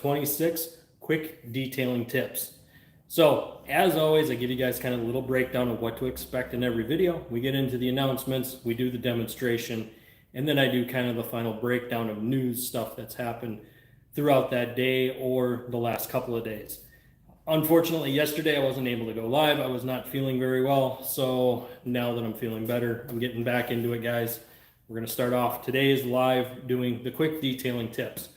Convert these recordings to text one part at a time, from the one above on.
26 quick detailing tips. So as always, I give you guys kind of a little breakdown of what to expect in every video. We get into the announcements, we do the demonstration, and then I do kind of the final breakdown of news stuff that's happened throughout that day or the last couple of days. Unfortunately, yesterday I wasn't able to go live. I was not feeling very well. So now that I'm feeling better, I'm getting back into it, guys. We're going to start off today's live doing the quick detailing tips.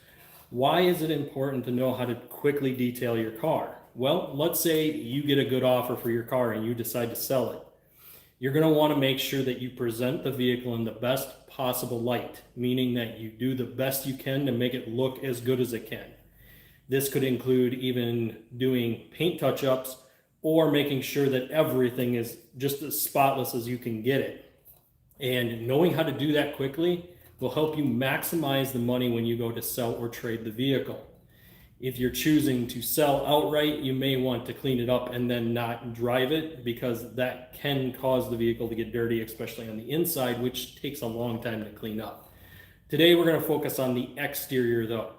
Why is it important to know how to quickly detail your car? Well, let's say you get a good offer for your car and you decide to sell it. You're going to want to make sure that you present the vehicle in the best possible light, meaning that you do the best you can to make it look as good as it can. This could include even doing paint touch-ups or making sure that everything is just as spotless as you can get it. And knowing how to do that quickly will help you maximize the money when you go to sell or trade the vehicle. If you're choosing to sell outright, you may want to clean it up and then not drive it, because that can cause the vehicle to get dirty, especially on the inside, which takes a long time to clean up. Today, we're going to focus on the exterior though.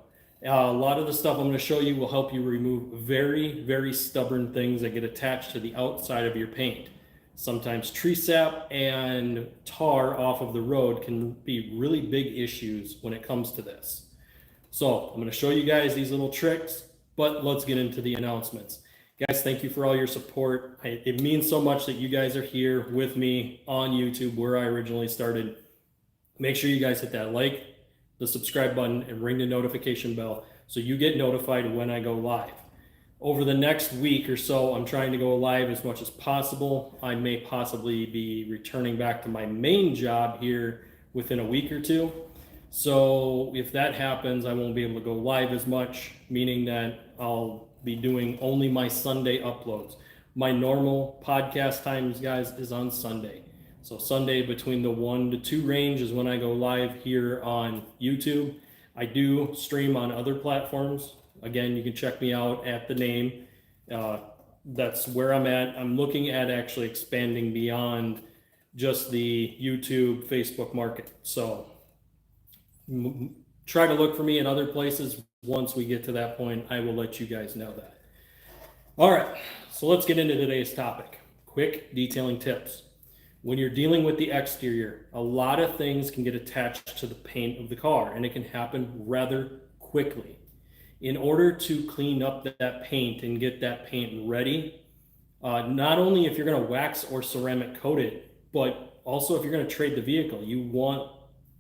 A lot of the stuff I'm going to show you will help you remove very, very stubborn things that get attached to the outside of your paint. Sometimes tree sap and tar off of the road can be really big issues when it comes to this. So I'm going to show you guys these little tricks, but let's get into the announcements. Guys, thank you for all your support. It means so much that you guys are here with me on YouTube, where I originally started. Make sure you guys hit that like, the subscribe button, and ring the notification bell so you get notified when I go live. Over the next week or so, I'm trying to go live as much as possible. I may possibly be returning back to my main job here within a week or two. So if that happens, I won't be able to go live as much, meaning that I'll be doing only my Sunday uploads. My normal podcast times, guys, is on Sunday. So Sunday between the 1 to 2 range is when I go live here on YouTube. I do stream on other platforms. Again, you can check me out at the name. That's where I'm at. I'm looking at actually expanding beyond just the YouTube, Facebook market. So try to look for me in other places. Once we get to that point, I will let you guys know that. All right, so let's get into today's topic. Quick detailing tips. When you're dealing with the exterior, a lot of things can get attached to the paint of the car, and it can happen rather quickly. In order to clean up that paint and get that paint ready, not only if you're going to wax or ceramic coat it, but also if you're going to trade the vehicle, you want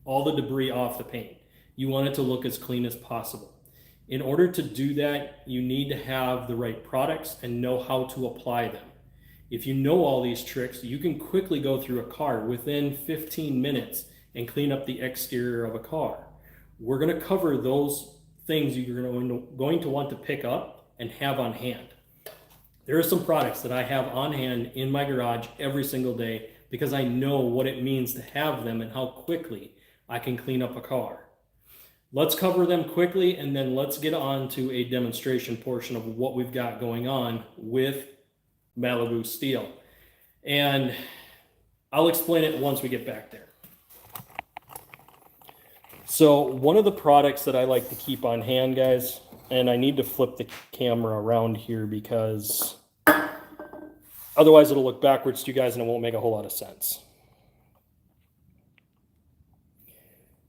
all the debris off the paint. You want it to look as clean as possible. In order to do that, you need to have the right products and know how to apply them. If you know all these tricks, you can quickly go through a car within 15 minutes and clean up the exterior of a car. We're going to cover those things you're going to want to pick up and have on hand. There are some products that I have on hand in my garage every single day because I know what it means to have them and how quickly I can clean up a car. Let's cover them quickly, and then let's get on to a demonstration portion of what we've got going on with Malibu steel. And I'll explain it once we get back there. So one of the products that I like to keep on hand, guys, and I need to flip the camera around here because otherwise it'll look backwards to you guys and it won't make a whole lot of sense.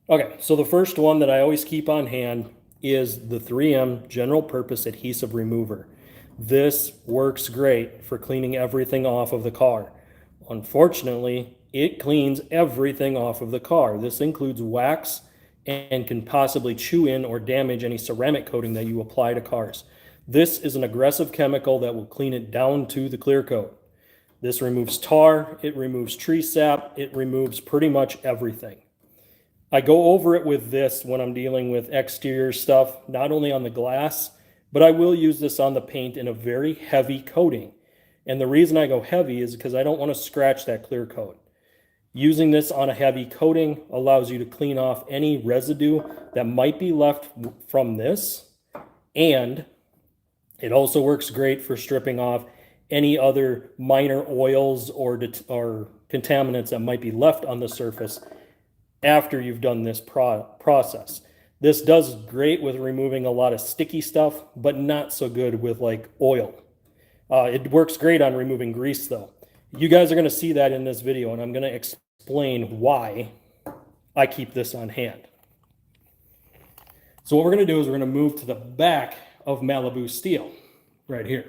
Okay, so the first one that I always keep on hand is the 3M General Purpose Adhesive Remover. This works great for cleaning everything off of the car. Unfortunately, it cleans everything off of the car. This includes wax and can possibly chew in or damage any ceramic coating that you apply to cars. This is an aggressive chemical that will clean it down to the clear coat. This removes tar, it removes tree sap, it removes pretty much everything. I go over it with this when I'm dealing with exterior stuff, not only on the glass, but I will use this on the paint in a very heavy coating. And the reason I go heavy is because I don't want to scratch that clear coat. Using this on a heavy coating allows you to clean off any residue that might be left from this. And it also works great for stripping off any other minor oils or contaminants that might be left on the surface after you've done this process. This does great with removing a lot of sticky stuff, but not so good with like oil. It works great on removing grease though. You guys are going to see that in this video, and I'm going to explain why I keep this on hand. So what we're going to do is we're going to move to the back of Malibu steel right here.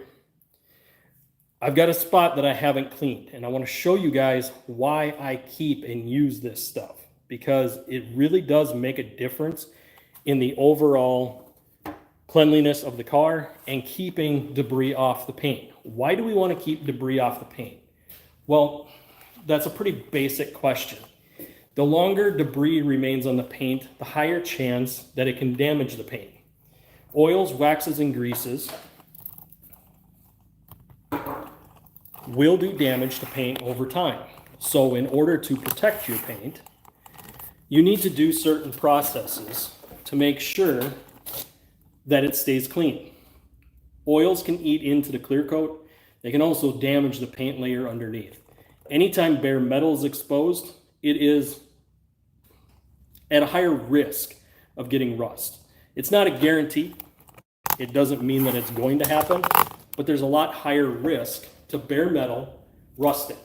I've got a spot that I haven't cleaned, and I want to show you guys why I keep and use this stuff, because it really does make a difference in the overall cleanliness of the car and keeping debris off the paint. Why do we want to keep debris off the paint? Well, that's a pretty basic question. The longer debris remains on the paint, the higher chance that it can damage the paint. Oils, waxes, and greases will do damage to paint over time. So in order to protect your paint, you need to do certain processes to make sure that it stays clean. Oils can eat into the clear coat. They can also damage the paint layer underneath. Anytime bare metal is exposed, it is at a higher risk of getting rust. It's not a guarantee. It doesn't mean that it's going to happen, but there's a lot higher risk to bare metal rusting.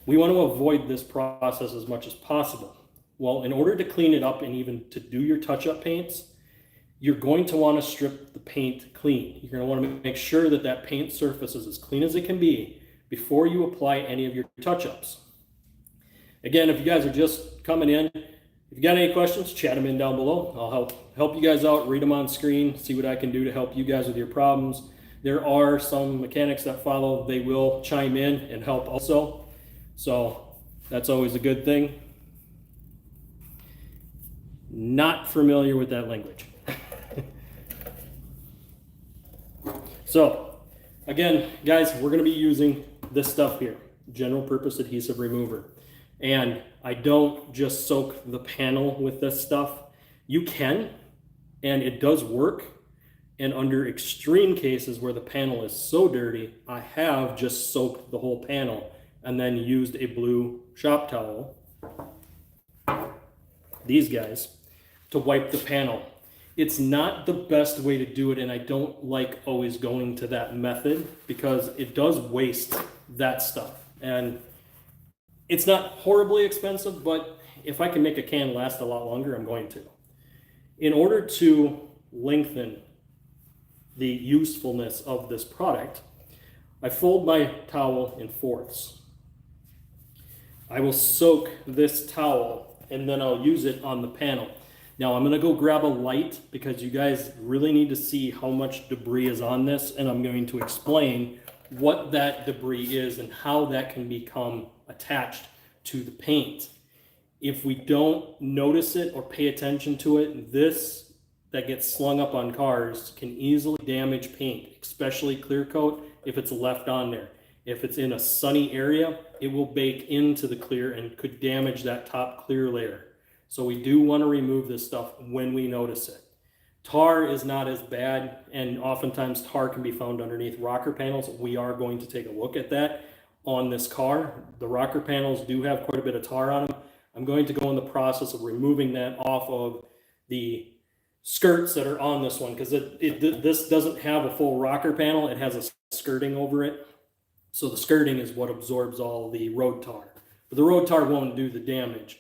We want to avoid this process as much as possible. Well, in order to clean it up and even to do your touch-up paints, you're going to want to strip the paint clean. You're going to want to make sure that that paint surface is as clean as it can be before you apply any of your touch-ups. Again, if you guys are just coming in, if you got any questions, chat them in down below. I'll help you guys out, read them on screen, see what I can do to help you guys with your problems. There are some mechanics that follow. They will chime in and help also. So that's always a good thing. Not familiar with that language. So again, guys, we're going to be using this stuff here, general purpose adhesive remover. And I don't just soak the panel with this stuff. You can, and it does work. And under extreme cases where the panel is so dirty, I have just soaked the whole panel and then used a blue shop towel, these guys, to wipe the panel. It's not the best way to do it, and I don't like always going to that method because it does waste that stuff. And it's not horribly expensive, but if I can make a can last a lot longer, I'm going to. In order to lengthen the usefulness of this product, I fold my towel in fourths. I will soak this towel and then I'll use it on the panel. Now I'm gonna go grab a light because you guys really need to see how much debris is on this, and I'm going to explain what that debris is and how that can become attached to the paint. If we don't notice it or pay attention to it, this that gets slung up on cars can easily damage paint, especially clear coat if it's left on there. If it's in a sunny area, it will bake into the clear and could damage that top clear layer. So we do want to remove this stuff when we notice it. Tar is not as bad, and oftentimes tar can be found underneath rocker panels. We are going to take a look at that on this car. The rocker panels do have quite a bit of tar on them. I'm going to go in the process of removing that off of the skirts that are on this one, because this doesn't have a full rocker panel. It has a skirting over it. So the skirting is what absorbs all the road tar. But the road tar won't do the damage.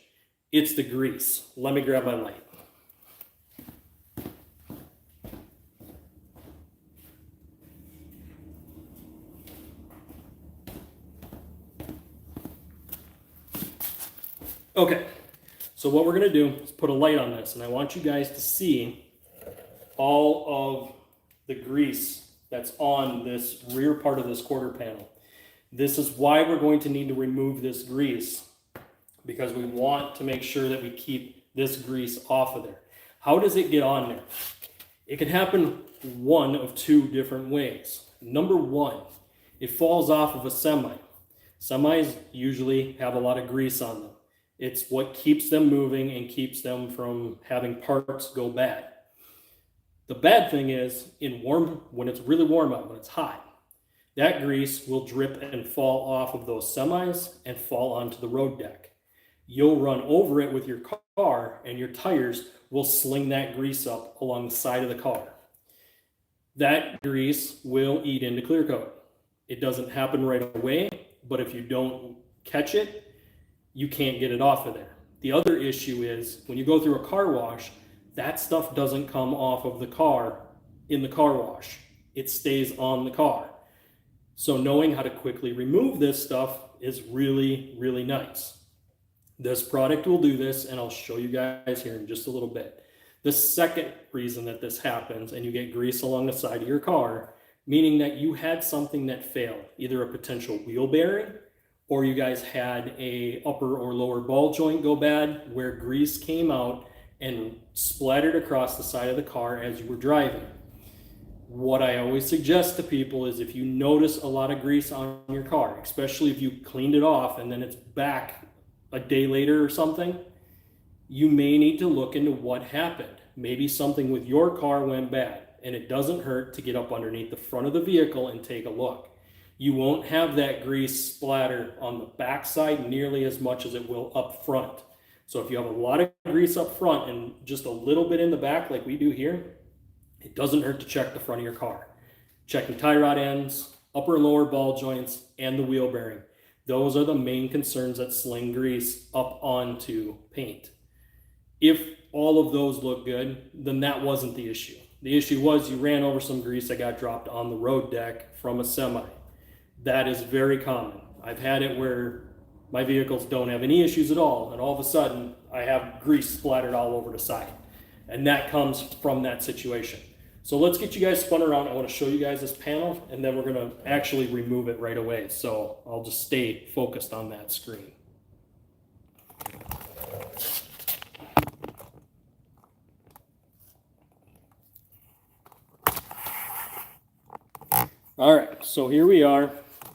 It's the grease. Let me grab my light. Okay, so what we're going to do is put a light on this, and I want you guys to see all of the grease that's on this rear part of this quarter panel. This is why we're going to need to remove this grease, because we want to make sure that we keep this grease off of there. How does it get on there? It can happen one of two different ways. Number one, it falls off of a semi. Semis usually have a lot of grease on them. It's what keeps them moving and keeps them from having parts go bad. The bad thing is, when it's really warm out, when it's hot, that grease will drip and fall off of those semis and fall onto the road deck. You'll run over it with your car and your tires will sling that grease up along the side of the car. That grease will eat into clear coat. It doesn't happen right away, but if you don't catch it, you can't get it off of there. The other issue is when you go through a car wash, that stuff doesn't come off of the car in the car wash. It stays on the car. So knowing how to quickly remove this stuff is really, really nice. This product will do this, and I'll show you guys here in just a little bit. The second reason that this happens and you get grease along the side of your car, meaning that you had something that failed, either a potential wheel bearing, or you guys had a upper or lower ball joint go bad where grease came out and splattered across the side of the car as you were driving. What I always suggest to people is if you notice a lot of grease on your car, especially if you cleaned it off and then it's back a day later or something, you may need to look into what happened. Maybe something with your car went bad, and it doesn't hurt to get up underneath the front of the vehicle and take a look. You won't have that grease splatter on the backside nearly as much as it will up front. So if you have a lot of grease up front and just a little bit in the back like we do here, it doesn't hurt to check the front of your car. Checking tie rod ends, upper and lower ball joints, and the wheel bearing. Those are the main concerns that sling grease up onto paint. If all of those look good, then that wasn't the issue. The issue was you ran over some grease that got dropped on the road deck from a semi. That is very common. I've had it where my vehicles don't have any issues at all, and all of a sudden I have grease splattered all over the side. And that comes from that situation. So let's get you guys spun around. I want to show you guys this panel, and then we're going to actually remove it right away. So I'll just stay focused on that screen. All right, so here we are.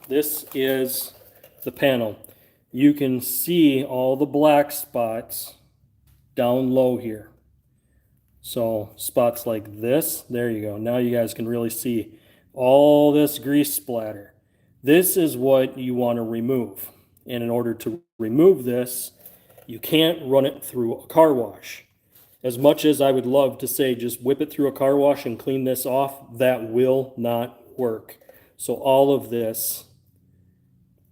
This is the panel. You can see all the black spots down low here. So spots like this, there you go. Now you guys can really see all this grease splatter. This is what you want to remove. And in order to remove this, you can't run it through a car wash. As much as I would love to say just whip it through a car wash and clean this off, that will not work. So all of this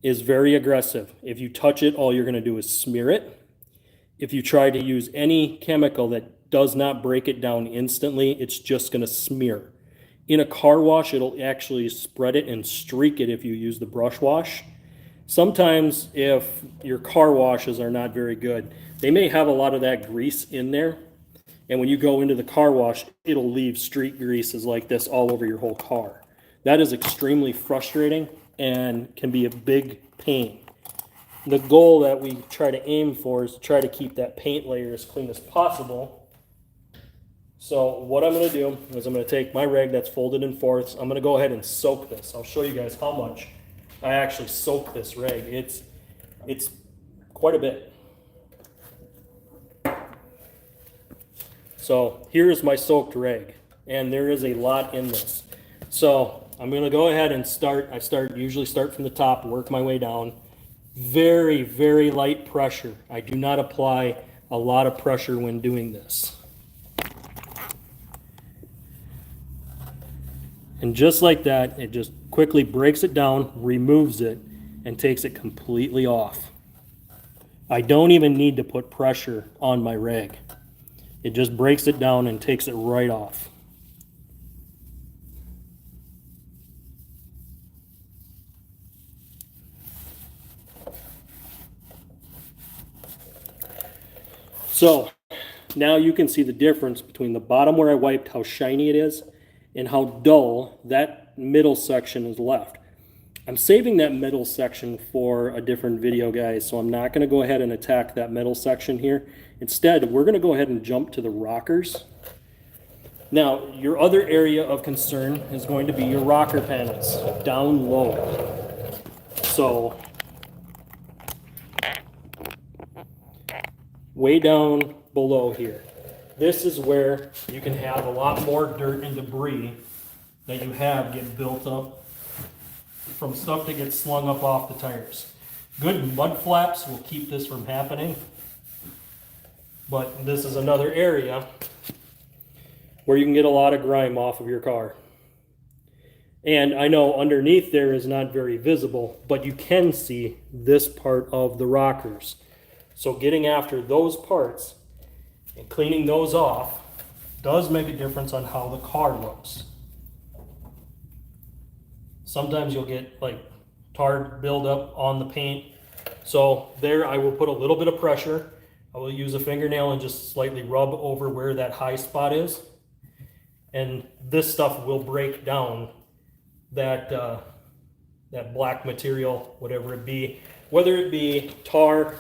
is very aggressive. If you touch it, all you're going to do is smear it. If you try to use any chemical that does not break it down instantly, it's just going to smear. In a car wash, it'll actually spread it and streak it if you use the brush wash. Sometimes if your car washes are not very good, they may have a lot of that grease in there. And when you go into the car wash, it'll leave streak greases like this all over your whole car. That is extremely frustrating and can be a big pain. The goal that we try to aim for is to try to keep that paint layer as clean as possible. So what I'm going to do is I'm going to take my rag that's folded in fourths. I'm going to go ahead and soak this. I'll show you guys how much I actually soak this rag. It's quite a bit. So here's my soaked rag, and there is a lot in this. So I'm going to go ahead and usually start from the top, work my way down. Very, very light pressure. I do not apply a lot of pressure when doing this. And just like that, it just quickly breaks it down, removes it, and takes it completely off. I don't even need to put pressure on my rag. It just breaks it down and takes it right off. So now you can see the difference between the bottom where I wiped, how shiny it is, and how dull that middle section is left. I'm saving that middle section for a different video, guys, so I'm not going to go ahead and attack that middle section here. Instead, we're going to go ahead and jump to the rockers. Now, your other area of concern is going to be your rocker panels down low. So way down below here. This is where you can have a lot more dirt and debris that you have get built up from stuff that gets slung up off the tires. Good mud flaps will keep this from happening. But this is another area where you can get a lot of grime off of your car. And I know underneath there is not very visible, but you can see this part of the rockers. So getting after those parts and cleaning those off does make a difference on how the car looks. Sometimes you'll get like tar buildup on the paint. So there I will put a little bit of pressure. I will use a fingernail and just slightly rub over where that high spot is. And this stuff will break down that that black material, whatever it be. Whether it be tar,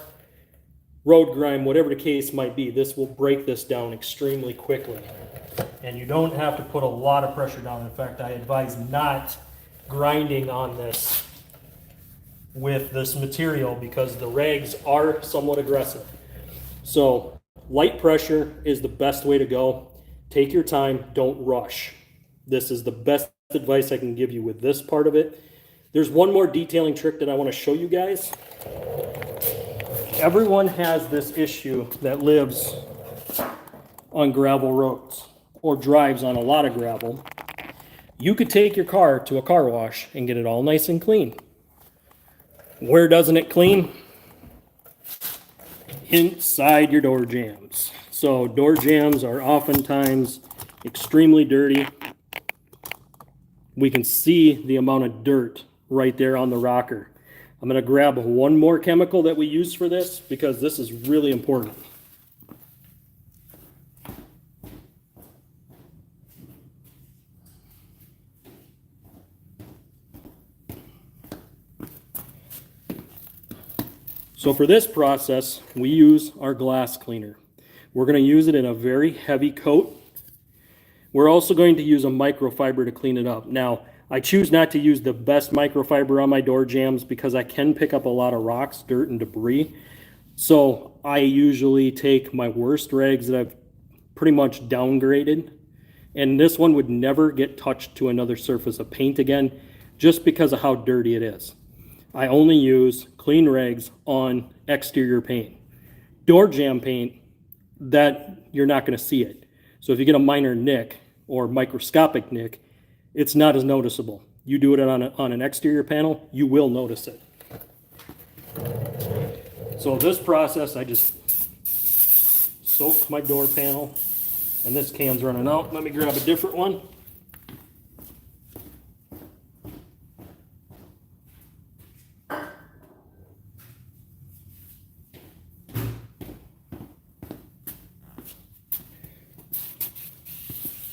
road grime, whatever the case might be, this will break this down extremely quickly. And you don't have to put a lot of pressure down. In fact, I advise not grinding on this with this material because the rags are somewhat aggressive. So light pressure is the best way to go. Take your time, don't rush. This is the best advice I can give you with this part of it. There's one more detailing trick that I want to show you guys. Everyone has this issue that lives on gravel roads or drives on a lot of gravel. You could take your car to a car wash and get it all nice and clean. Where doesn't it clean? Inside your door jambs. So door jambs are oftentimes extremely dirty. We can see the amount of dirt right there on the rocker. I'm going to grab one more chemical that we use for this because this is really important. So for this process, we use our glass cleaner. We're going to use it in a very heavy coat. We're also going to use a microfiber to clean it up. Now, I choose not to use the best microfiber on my door jambs because I can pick up a lot of rocks, dirt, and debris. So I usually take my worst rags that I've pretty much downgraded. And this one would never get touched to another surface of paint again just because of how dirty it is. I only use clean rags on exterior paint. Door jamb paint, that you're not going to see it. So if you get a minor nick or microscopic nick, it's not as noticeable. You do it on an exterior panel, you will notice it. So this process, I just soak my door panel, and this can's running out. Let me grab a different one.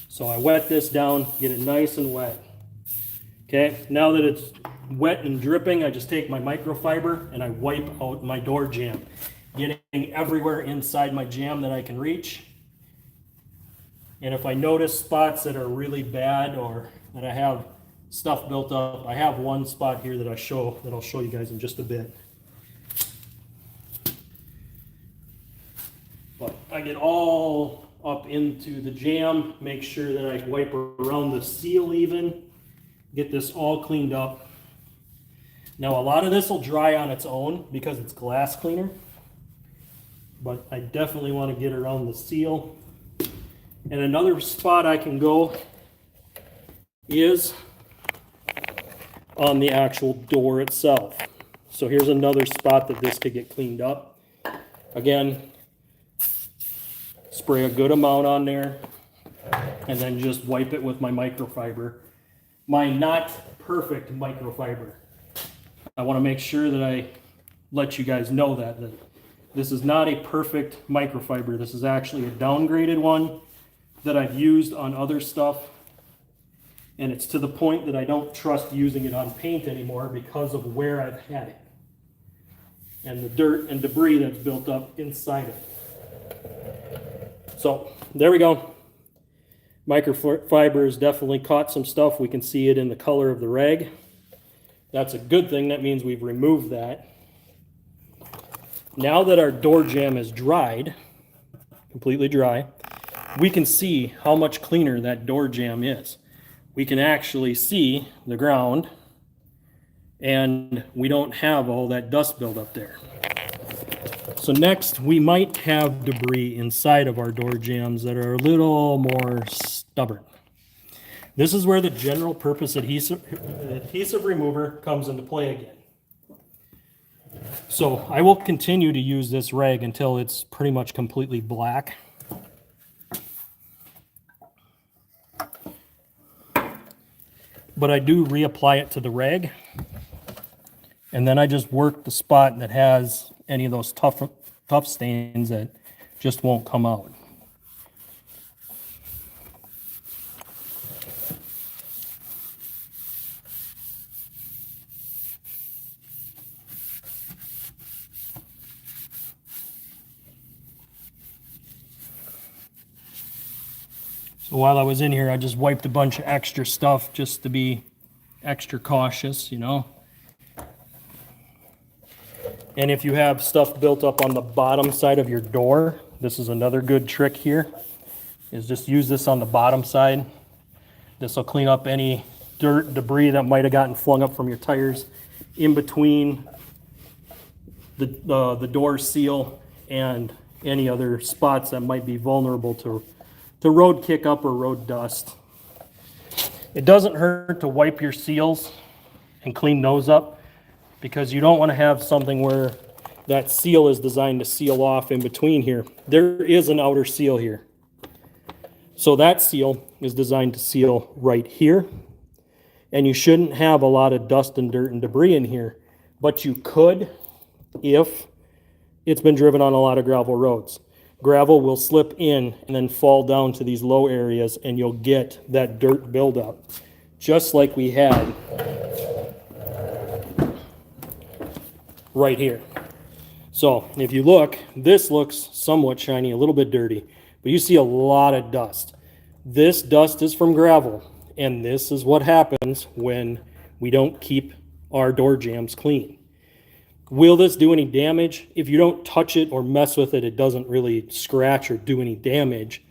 So I wet this down, get it nice and wet. Okay, now that it's wet and dripping, I just take my microfiber and I wipe out my door jamb, getting everywhere inside my jamb that I can reach. And if I notice spots that are really bad or that I have stuff built up, I have one spot here that I'll show you guys in just a bit. But I get all up into the jamb, make sure that I wipe around the seal even, get this all cleaned up. Now a lot of this will dry on its own because it's glass cleaner, but I definitely want to get around the seal. And another spot I can go is on the actual door itself. So here's another spot that this could get cleaned up. Again, spray a good amount on there and then just wipe it with my microfiber. My not perfect microfiber. I want to make sure that I let you guys know that this is not a perfect microfiber. This is actually a downgraded one that I've used on other stuff, and it's to the point that I don't trust using it on paint anymore because of where I've had it and the dirt and debris that's built up inside it. So there we go. Microfiber has definitely caught some stuff. We can see it in the color of the rag. That's a good thing. That means we've removed that. Now that our door jamb is dried, completely dry, we can see how much cleaner that door jamb is. We can actually see the ground, and we don't have all that dust build up there. So next, we might have debris inside of our door jambs that are a little more stubborn. This is where the general purpose adhesive remover comes into play again. So I will continue to use this rag until it's pretty much completely black. But I do reapply it to the rag. And then I just work the spot that has any of those tough stains that just won't come out. So while I was in here, I just wiped a bunch of extra stuff just to be extra cautious, you know. And if you have stuff built up on the bottom side of your door, this is another good trick here, is just use this on the bottom side. This will clean up any dirt, debris that might have gotten flung up from your tires in between the door seal and any other spots that might be vulnerable to road kick up or road dust. It doesn't hurt to wipe your seals and clean those up, because you don't want to have something where that seal is designed to seal off in between here. There is an outer seal here. So that seal is designed to seal right here. And you shouldn't have a lot of dust and dirt and debris in here. But you could if it's been driven on a lot of gravel roads. Gravel will slip in and then fall down to these low areas, and you'll get that dirt buildup, just like we had right here. So if you look, this looks somewhat shiny, a little bit dirty, but you see a lot of dust. This dust is from gravel, and this is what happens when we don't keep our door jambs clean. Will this do any damage? If you don't touch it or mess with it, it doesn't really scratch or do any damage.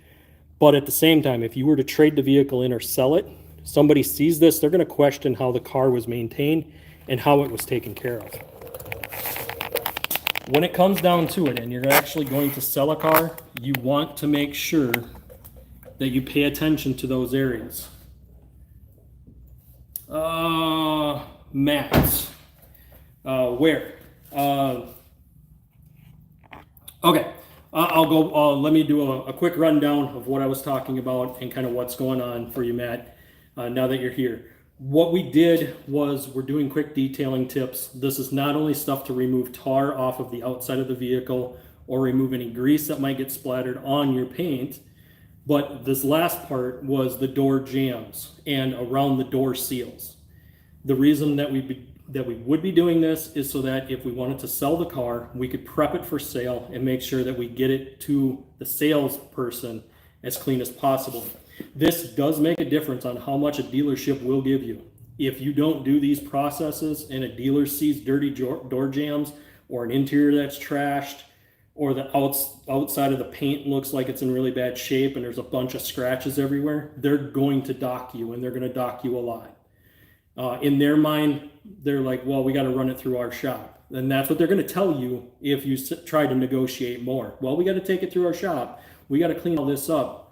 But at the same time, if you were to trade the vehicle in or sell it, somebody sees this, they're going to question how the car was maintained and how it was taken care of. When it comes down to it and you're actually going to sell a car, you want to make sure that you pay attention to those areas. Mats. Where? Okay, I'll go, let me do a quick rundown of what I was talking about and kind of what's going on for you, Matt, now that you're here. What we did was we're doing quick detailing tips. This is not only stuff to remove tar off of the outside of the vehicle or remove any grease that might get splattered on your paint, but this last part was the door jambs and around the door seals. The reason that we would be doing this is so that if we wanted to sell the car, we could prep it for sale and make sure that we get it to the salesperson as clean as possible. This does make a difference on how much a dealership will give you. If you don't do these processes and a dealer sees dirty door jambs or an interior that's trashed, or the outside of the paint looks like it's in really bad shape and there's a bunch of scratches everywhere, they're going to dock you, and they're going to dock you a lot. In their mind, they're like, well, we got to run it through our shop. And that's what they're going to tell you if you try to negotiate more. Well, we got to take it through our shop. We got to clean all this up.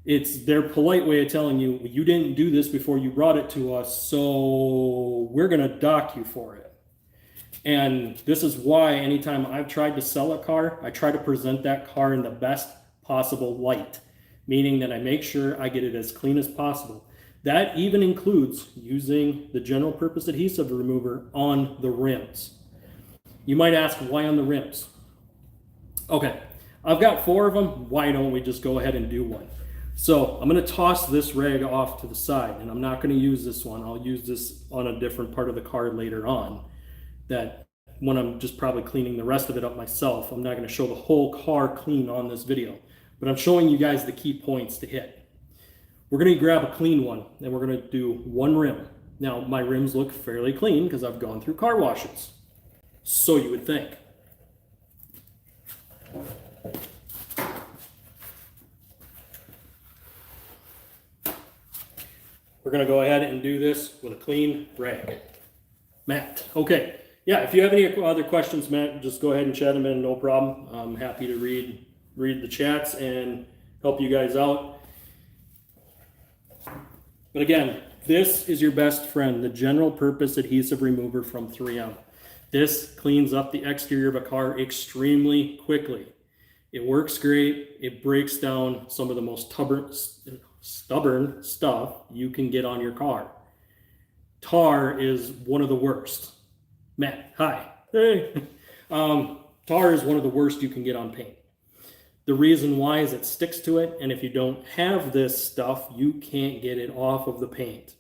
It's their polite way of telling you, you didn't do this before you brought it to us, so we're going to dock you for it. And this is why anytime I've tried to sell a car, I try to present that car in the best possible light, meaning that I make sure I get it as clean as possible. That even includes using the general purpose adhesive remover on the rims. You might ask, why on the rims? Okay, I've got 4 of them. Why don't we just go ahead and do one? So I'm going to toss this rag off to the side, and I'm not going to use this one. I'll use this on a different part of the car later on, that when I'm just probably cleaning the rest of it up myself. I'm not going to show the whole car clean on this video, but I'm showing you guys the key points to hit. We're going to grab a clean one, and we're going to do one rim. Now, my rims look fairly clean because I've gone through car washes. So you would think. We're going to go ahead and do this with a clean rag. Matt, okay, yeah, if you have any other questions, Matt, just go ahead and chat them in, no problem. I'm happy to read the chats and help you guys out. But again, this is your best friend, the general purpose adhesive remover from 3M. This cleans up the exterior of a car extremely quickly. It works great. It breaks down some of the most stubborn stuff you can get on your car. Tar is one of the worst. Matt, hi. Hey. Tar is one of the worst you can get on paint. The reason why is it sticks to it, and if you don't have this stuff, you can't get it off of the paint.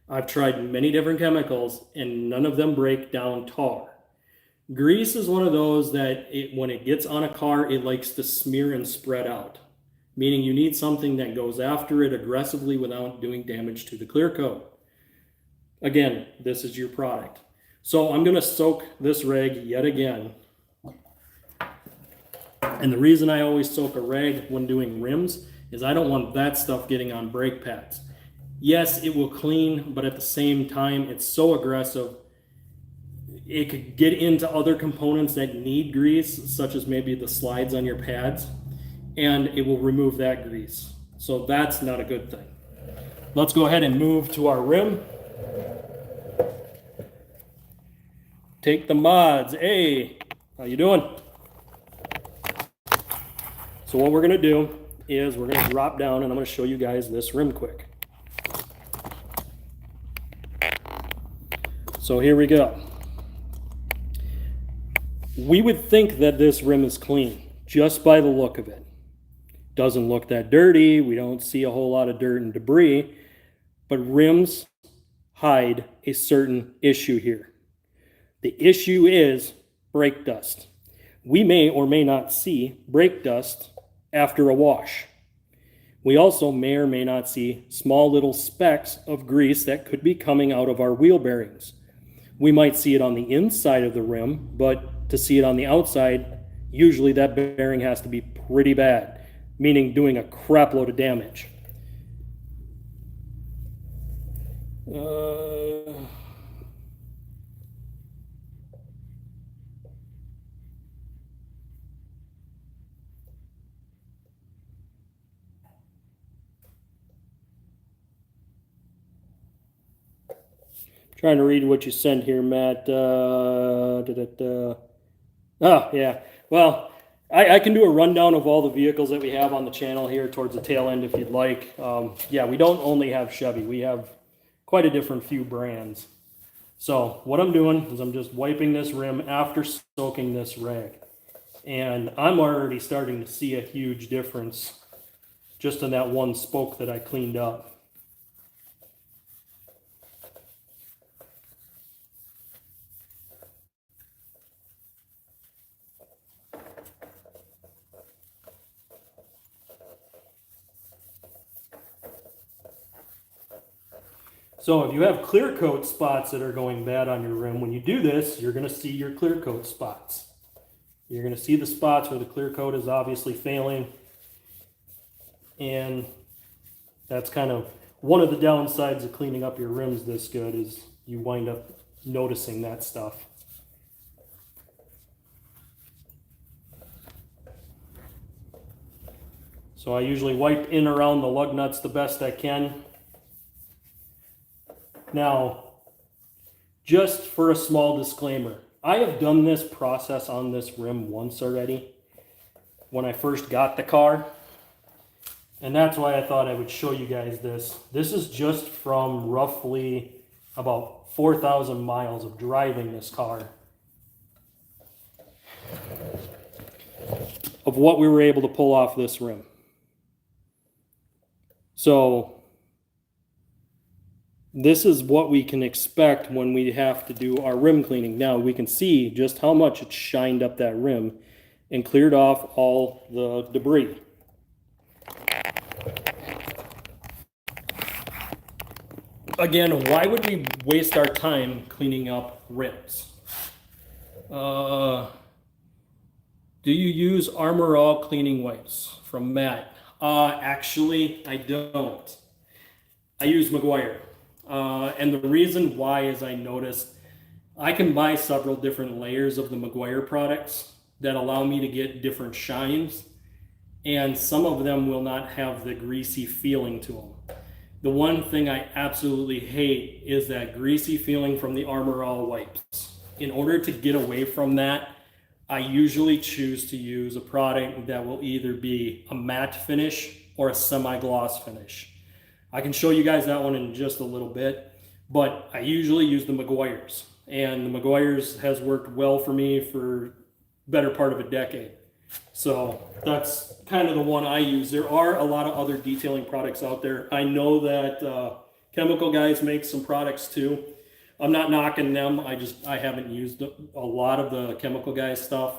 I've tried many different chemicals, and none of them break down tar. Grease is one of those that when it gets on a car, it likes to smear and spread out, meaning you need something that goes after it aggressively without doing damage to the clear coat. Again, this is your product. So I'm going to soak this rag yet again. And the reason I always soak a rag when doing rims is I don't want that stuff getting on brake pads. Yes, it will clean, but at the same time, it's so aggressive. It could get into other components that need grease, such as maybe the slides on your pads, and it will remove that grease. So that's not a good thing. Let's go ahead and move to our rim. Take the mods. Hey, how you doing? So what we're going to do is we're going to drop down, and I'm going to show you guys this rim quick. So here we go. We would think that this rim is clean just by the look of it. Doesn't look that dirty. We don't see a whole lot of dirt and debris, but rims hide a certain issue here. The issue is brake dust. We may or may not see brake dust after a wash. We also may or may not see small little specks of grease that could be coming out of our wheel bearings. We might see it on the inside of the rim, but to see it on the outside, usually that bearing has to be pretty bad, meaning doing a crap load of damage. Trying to read what you sent here, Matt. Oh, yeah. Well, I can do a rundown of all the vehicles that we have on the channel here towards the tail end if you'd like. Yeah, we don't only have Chevy. We have quite a different few brands. So what I'm doing is I'm just wiping this rim after soaking this rag. And I'm already starting to see a huge difference just in that one spoke that I cleaned up. So if you have clear coat spots that are going bad on your rim, when you do this, you're going to see your clear coat spots. You're going to see the spots where the clear coat is obviously failing. And that's kind of one of the downsides of cleaning up your rims this good is you wind up noticing that stuff. So I usually wipe in around the lug nuts the best I can. Now, just for a small disclaimer, I have done this process on this rim once already when I first got the car. And that's why I thought I would show you guys this. This is just from roughly about 4,000 miles of driving this car, of what we were able to pull off this rim. So this is what we can expect when we have to do our rim cleaning. Now we can see just how much it shined up that rim and cleared off all the debris. Again, why would we waste our time cleaning up rims? Do you use Armor All cleaning wipes? From Matt. Actually, I don't. I use Meguiar. And the reason why is I noticed I can buy several different layers of the Meguiar products that allow me to get different shines, and some of them will not have the greasy feeling to them. The one thing I absolutely hate is that greasy feeling from the Armor All wipes. In order to get away from that, I usually choose to use a product that will either be a matte finish or a semi-gloss finish. I can show you guys that one in just a little bit, but I usually use the Meguiar's, and the Meguiar's has worked well for me for better part of a decade. So that's kind of the one I use. There are a lot of other detailing products out there. I know that chemical guys make some products too. I'm not knocking them. I haven't used a lot of the chemical guys stuff.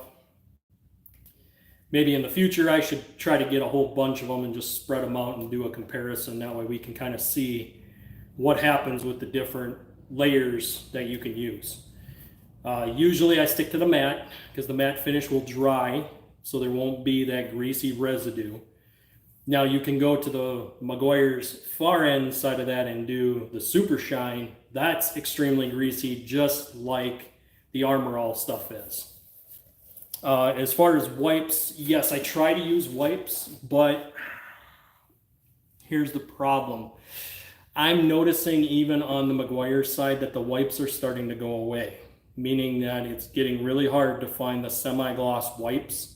Maybe in the future I should try to get a whole bunch of them and just spread them out and do a comparison. That way we can kind of see what happens with the different layers that you can use. Usually I stick to the matte because the matte finish will dry, so there won't be that greasy residue. Now you can go to the Meguiar's far end side of that and do the Super Shine. That's extremely greasy, just like the Armor All stuff is. As far as wipes, yes, I try to use wipes, but here's the problem. I'm noticing even on the Meguiar side that the wipes are starting to go away, meaning that it's getting really hard to find the semi-gloss wipes.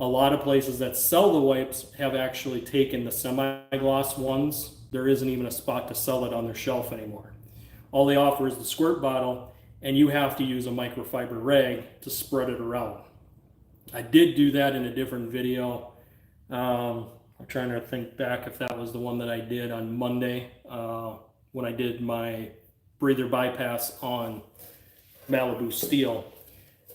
A lot of places that sell the wipes have actually taken the semi-gloss ones. There isn't even a spot to sell it on their shelf anymore. All they offer is the squirt bottle, and you have to use a microfiber rag to spread it around. I did do that in a different video. I'm trying to think back if that was the one that I did on Monday when I did my breather bypass on Malibu steel.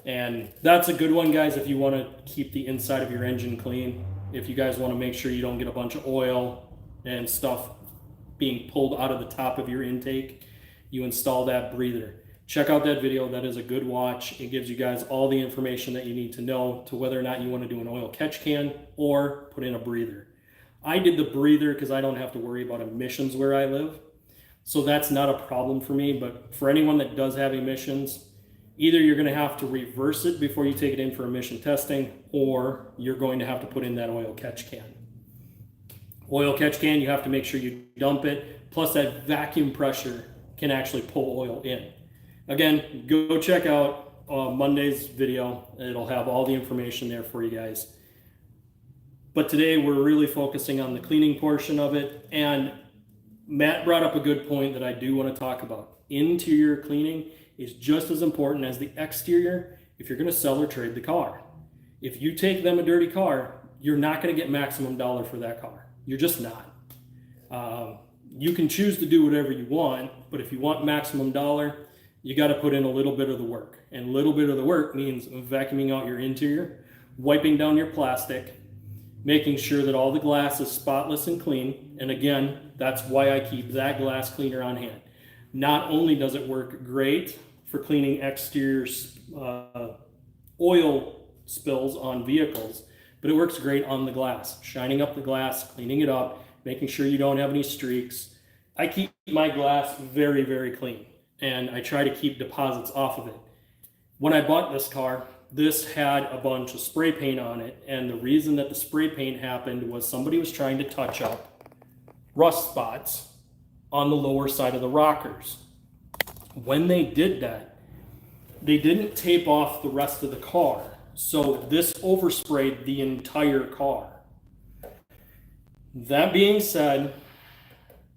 And that's a good one, guys, if you want to keep the inside of your engine clean. If you guys want to make sure you don't get a bunch of oil and stuff being pulled out of the top of your intake, you install that breather. Check out that video. That is a good watch. It gives you guys all the information that you need to know to whether or not you want to do an oil catch can or put in a breather. I did the breather because I don't have to worry about emissions where I live. So that's not a problem for me. But for anyone that does have emissions, either you're going to have to reverse it before you take it in for emission testing, or you're going to have to put in that oil catch can. Oil catch can, you have to make sure you dump it. Plus that vacuum pressure can actually pull oil in. Again, go check out Monday's video. It'll have all the information there for you guys. But today we're really focusing on the cleaning portion of it. And Matt brought up a good point that I do want to talk about. Interior cleaning is just as important as the exterior if you're going to sell or trade the car. If you take them a dirty car, you're not going to get maximum dollar for that car. You're just not. You can choose to do whatever you want, but if you want maximum dollar, you got to put in a little bit of the work. And a little bit of the work means vacuuming out your interior, wiping down your plastic, making sure that all the glass is spotless and clean. And again, that's why I keep that glass cleaner on hand. Not only does it work great for cleaning exterior oil spills on vehicles, but it works great on the glass, shining up the glass, cleaning it up, making sure you don't have any streaks. I keep my glass very, very clean, and I try to keep deposits off of it. When I bought this car, this had a bunch of spray paint on it, and the reason that the spray paint happened was somebody was trying to touch up rust spots on the lower side of the rockers. When they did that, they didn't tape off the rest of the car, so this oversprayed the entire car. That being said,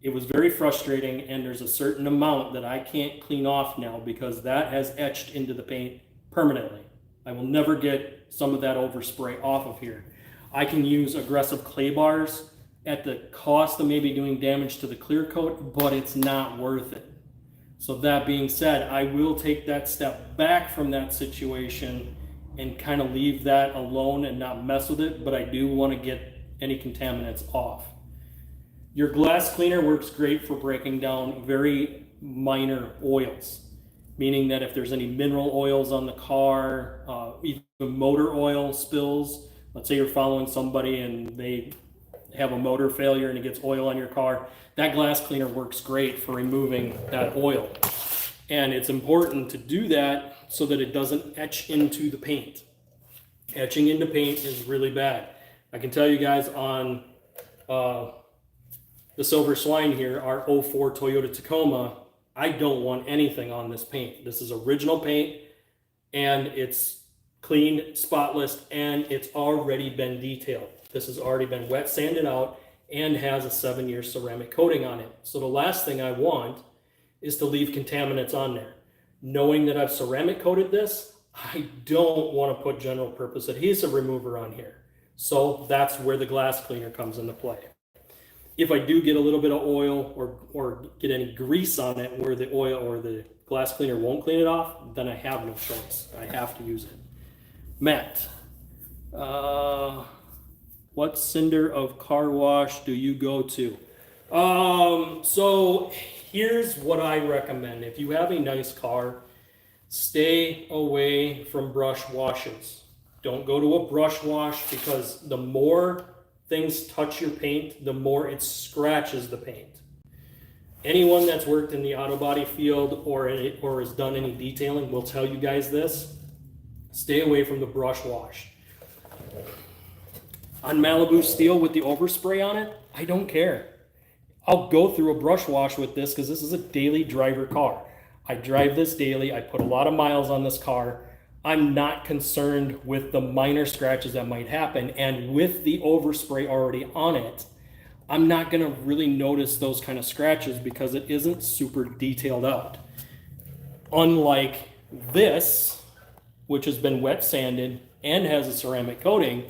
it was very frustrating, and there's a certain amount that I can't clean off now because that has etched into the paint permanently. I will never get some of that overspray off of here. I can use aggressive clay bars at the cost of maybe doing damage to the clear coat, but it's not worth it. So that being said, I will take that step back from that situation and kind of leave that alone and not mess with it, but I do want to get any contaminants off. Your glass cleaner works great for breaking down very minor oils, meaning that if there's any mineral oils on the car, even motor oil spills, let's say you're following somebody and they have a motor failure and it gets oil on your car, that glass cleaner works great for removing that oil. And it's important to do that so that it doesn't etch into the paint. Etching into paint is really bad. I can tell you guys on the Silver Swine here, our 04 Toyota Tacoma, I don't want anything on this paint. This is original paint, and it's clean, spotless, and it's already been detailed. This has already been wet sanded out and has a 7-year ceramic coating on it. So the last thing I want is to leave contaminants on there. Knowing that I've ceramic coated this, I don't want to put general purpose adhesive remover on here. So that's where the glass cleaner comes into play. If I do get a little bit of oil or get any grease on it where the oil or the glass cleaner won't clean it off, then I have no choice. I have to use it. Matt, what cinder of car wash do you go to? So here's what I recommend. If you have a nice car, stay away from brush washes. Don't go to a brush wash, because the more things touch your paint, the more it scratches the paint. Anyone that's worked in the auto body field or has done any detailing will tell you guys this. Stay away from the brush wash. On Malibu steel with the overspray on it, I don't care. I'll go through a brush wash with this because this is a daily driver car. I drive this daily. I put a lot of miles on this car. I'm not concerned with the minor scratches that might happen. And with the overspray already on it, I'm not going to really notice those kind of scratches because it isn't super detailed out. Unlike this, which has been wet sanded and has a ceramic coating,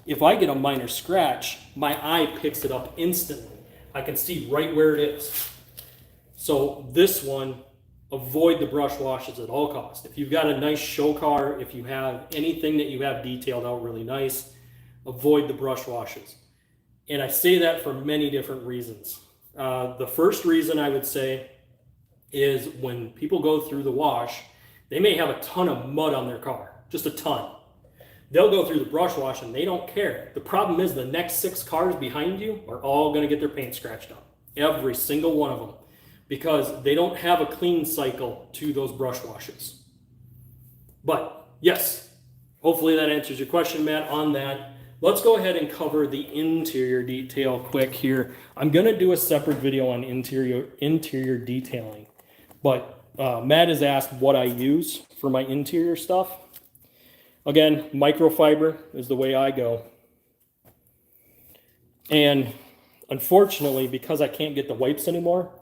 if I get a minor scratch, my eye picks it up instantly. I can see right where it is. So this one, avoid the brush washes at all costs. If you've got a nice show car, if you have anything that you have detailed out really nice, avoid the brush washes. And I say that for many different reasons. The first reason I would say is when people go through the wash, they may have a ton of mud on their car, just a ton. They'll go through the brush wash and they don't care. The problem is the next 6 cars behind you are all going to get their paint scratched up. Every single one of them. Because they don't have a clean cycle to those brush washes. But yes, hopefully that answers your question, Matt, on that. Let's go ahead and cover the interior detail quick here. I'm going to do a separate video on interior detailing. But Matt has asked what I use for my interior stuff. Again, microfiber is the way I go. And unfortunately, because I can't get the wipes anymore,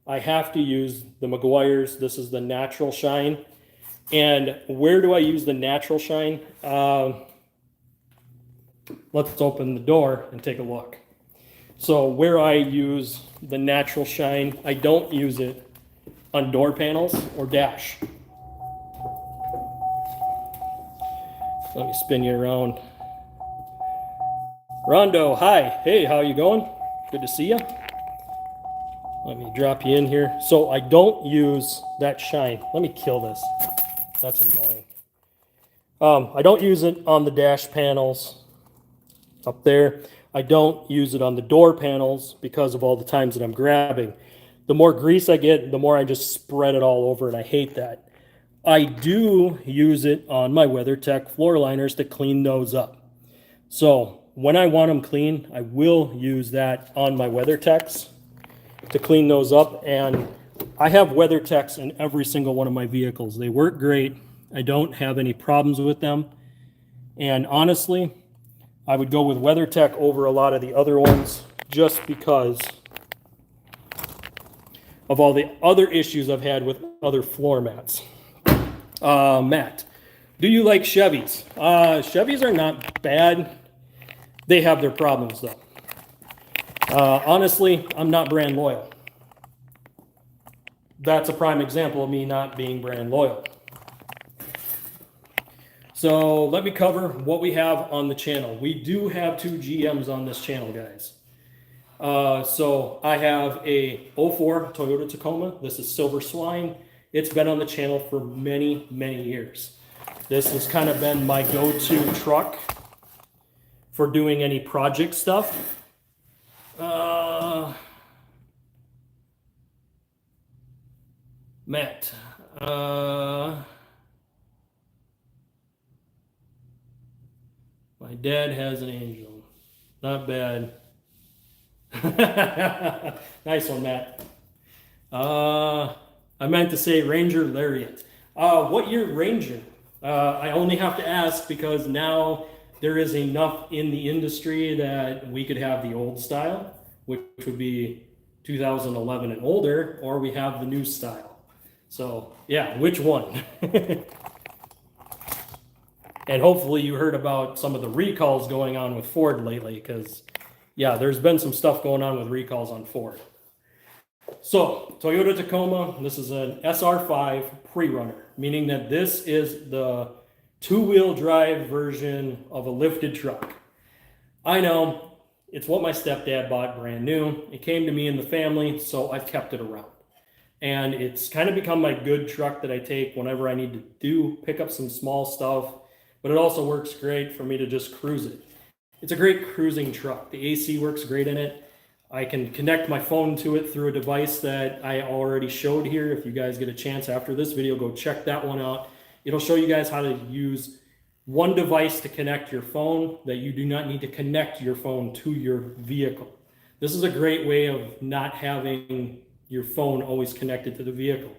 I have to use the Meguiar's. This is the natural shine. And where do I use the natural shine? Let's open the door and take a look. So where I use the natural shine, I don't use it on door panels or dash. Let me spin you around. Rondo, hi. Hey, how you going? Good to see you. Let me drop you in here. So I don't use that shine. Let me kill this. That's annoying. I don't use it on the dash panels up there. I don't use it on the door panels because of all the times that I'm grabbing. The more grease I get, the more I just spread it all over, and I hate that. I do use it on my WeatherTech floor liners to clean those up. So when I want them clean, I will use that on my WeatherTechs to clean those up. And I have WeatherTechs in every single one of my vehicles. They work great. I don't have any problems with them. And honestly, I would go with WeatherTech over a lot of the other ones just because of all the other issues I've had with other floor mats. Matt, do you like Chevys? Chevys are not bad. They have their problems though. Honestly, I'm not brand loyal. That's a prime example of me not being brand loyal. So let me cover what we have on the channel. We do have 2 GMs on this channel, guys. So I have a 04 Toyota Tacoma. This is Silver Swine. It's been on the channel for many, many years. This has kind of been my go-to truck for doing any project stuff. Matt, My dad has an angel. Not bad. Nice one, Matt. I meant to say Ranger Lariat. What year Ranger? I only have to ask because now there is enough in the industry that we could have the old style, which would be 2011 and older, or we have the new style. So, yeah, which one? And hopefully you heard about some of the recalls going on with Ford lately, because, yeah, there's been some stuff going on with recalls on Ford. So, Toyota Tacoma, this is an SR5 pre-runner, meaning that this is the two-wheel drive version of a lifted truck. I know, it's what my stepdad bought brand new. It came to me in the family, so I've kept it around. And it's kind of become my good truck that I take whenever I need to pick up some small stuff, but it also works great for me to just cruise it. It's a great cruising truck. The AC works great in it. I can connect my phone to it through a device that I already showed here. If you guys get a chance after this video, go check that one out. It'll show you guys how to use one device to connect your phone, that you do not need to connect your phone to your vehicle. This is a great way of not having your phone always connected to the vehicle.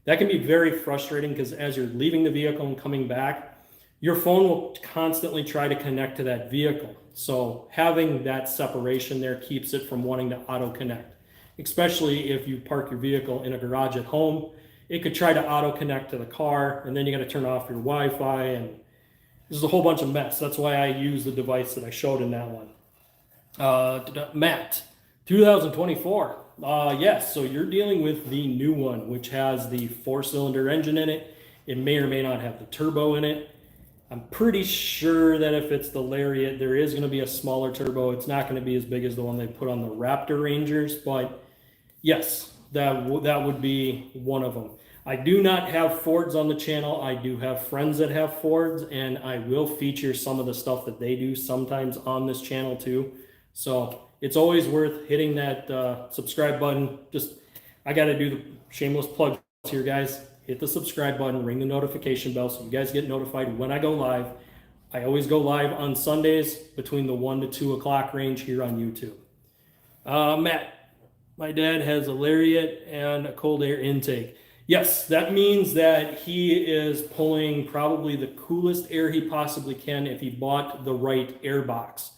That can be very frustrating because as you're leaving the vehicle and coming back, your phone will constantly try to connect to that vehicle. So having that separation there keeps it from wanting to auto connect, especially if you park your vehicle in a garage at home. It could try to auto connect to the car, and then you got to turn off your Wi-Fi, and this is a whole bunch of mess. That's why I use the device that I showed in that one. Matt, 2024. Yes, so you're dealing with the new one, which has the 4-cylinder engine in it. It may or may not have the turbo in it. I'm pretty sure that if it's the Lariat, there is going to be a smaller turbo. It's not going to be as big as the one they put on the Raptor Rangers, but yes, that would be one of them. I do not have Fords on the channel. I do have friends that have Fords, and I will feature some of the stuff that they do sometimes on this channel too. So it's always worth hitting that subscribe button. I got to do the shameless plug here, guys. Hit the subscribe button, ring the notification bell so you guys get notified when I go live. I always go live on Sundays between the 1 to 2 o'clock range here on YouTube. Matt, my dad has a Lariat and a cold air intake. Yes, that means that he is pulling probably the coolest air he possibly can if he bought the right air box.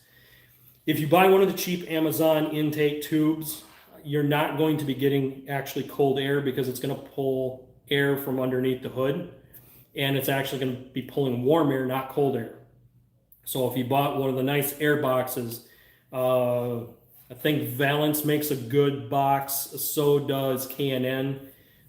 If you buy one of the cheap Amazon intake tubes, you're not going to be getting actually cold air because it's going to pull air from underneath the hood, and it's actually going to be pulling warm air, not cold air. So if you bought one of the nice air boxes, I think Valence makes a good box, so does K&N.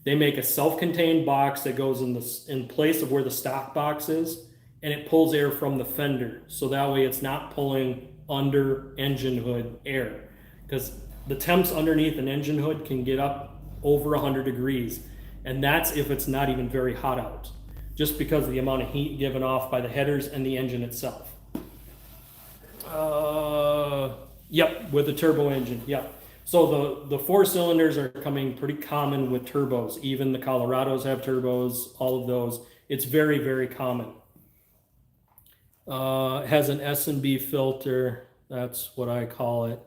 They make a self-contained box that goes in place of where the stock box is, and it pulls air from the fender, so that way it's not pulling under engine hood air, because the temps underneath an engine hood can get up over 100 degrees. And that's if it's not even very hot out, just because of the amount of heat given off by the headers and the engine itself. Yep, with the turbo engine, yep. So the 4 cylinders are coming pretty common with turbos. Even the Colorados have turbos, all of those. It's very, very common. It has an S&B filter, that's what I call it.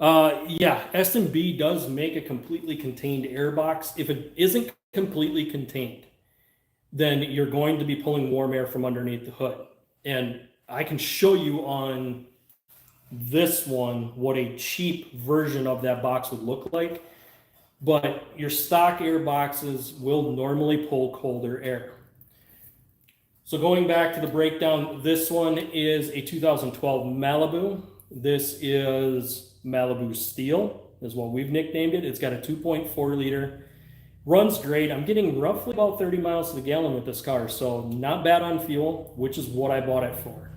Yeah, S&B does make a completely contained air box. If it isn't completely contained, then you're going to be pulling warm air from underneath the hood. And I can show you on this one what a cheap version of that box would look like. But your stock air boxes will normally pull colder air. So going back to the breakdown, this one is a 2012 Malibu. This is Malibu Steel, is what we've nicknamed it. It's got a 2.4 liter. Runs great. I'm getting roughly about 30 miles to the gallon with this car, so not bad on fuel, which is what I bought it for.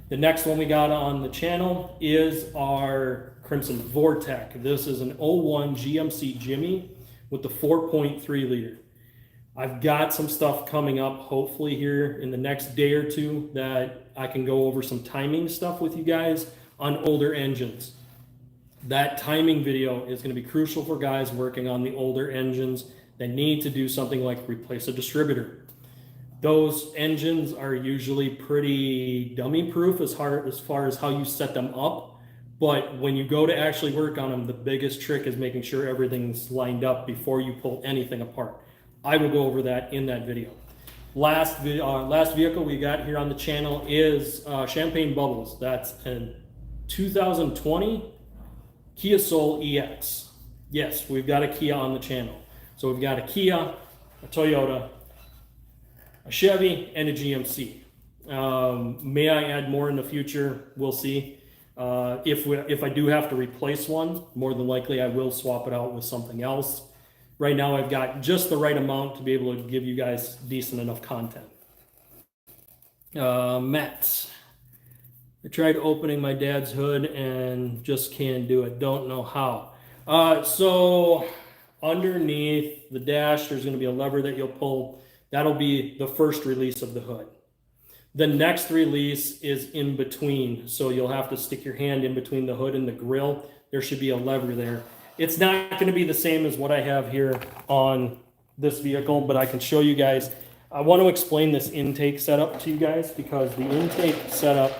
The next one we got on the channel is our Crimson Vortec. This is an 01 GMC Jimmy with the 4.3 liter. I've got some stuff coming up, hopefully here in the next day or two, that I can go over some timing stuff with you guys on older engines. That timing video is going to be crucial for guys working on the older engines that need to do something like replace a distributor. Those engines are usually pretty dummy proof as far as how you set them up. But when you go to actually work on them, the biggest trick is making sure everything's lined up before you pull anything apart. I will go over that in that video. Last vehicle we got here on the channel is Champagne Bubbles. That's a 2020 Kia Soul EX. Yes, we've got a Kia on the channel. So we've got a Kia, a Toyota, a Chevy, and a GMC. May I add more in the future? We'll see. If I do have to replace one, more than likely I will swap it out with something else. Right now I've got just the right amount to be able to give you guys decent enough content. Mats. I tried opening my dad's hood and just can't do it. Don't know how. So underneath the dash, there's going to be a lever that you'll pull. That'll be the first release of the hood. The next release is in between. So you'll have to stick your hand in between the hood and the grill. There should be a lever there. It's not going to be the same as what I have here on this vehicle, but I can show you guys. I want to explain this intake setup to you guys because the intake setup,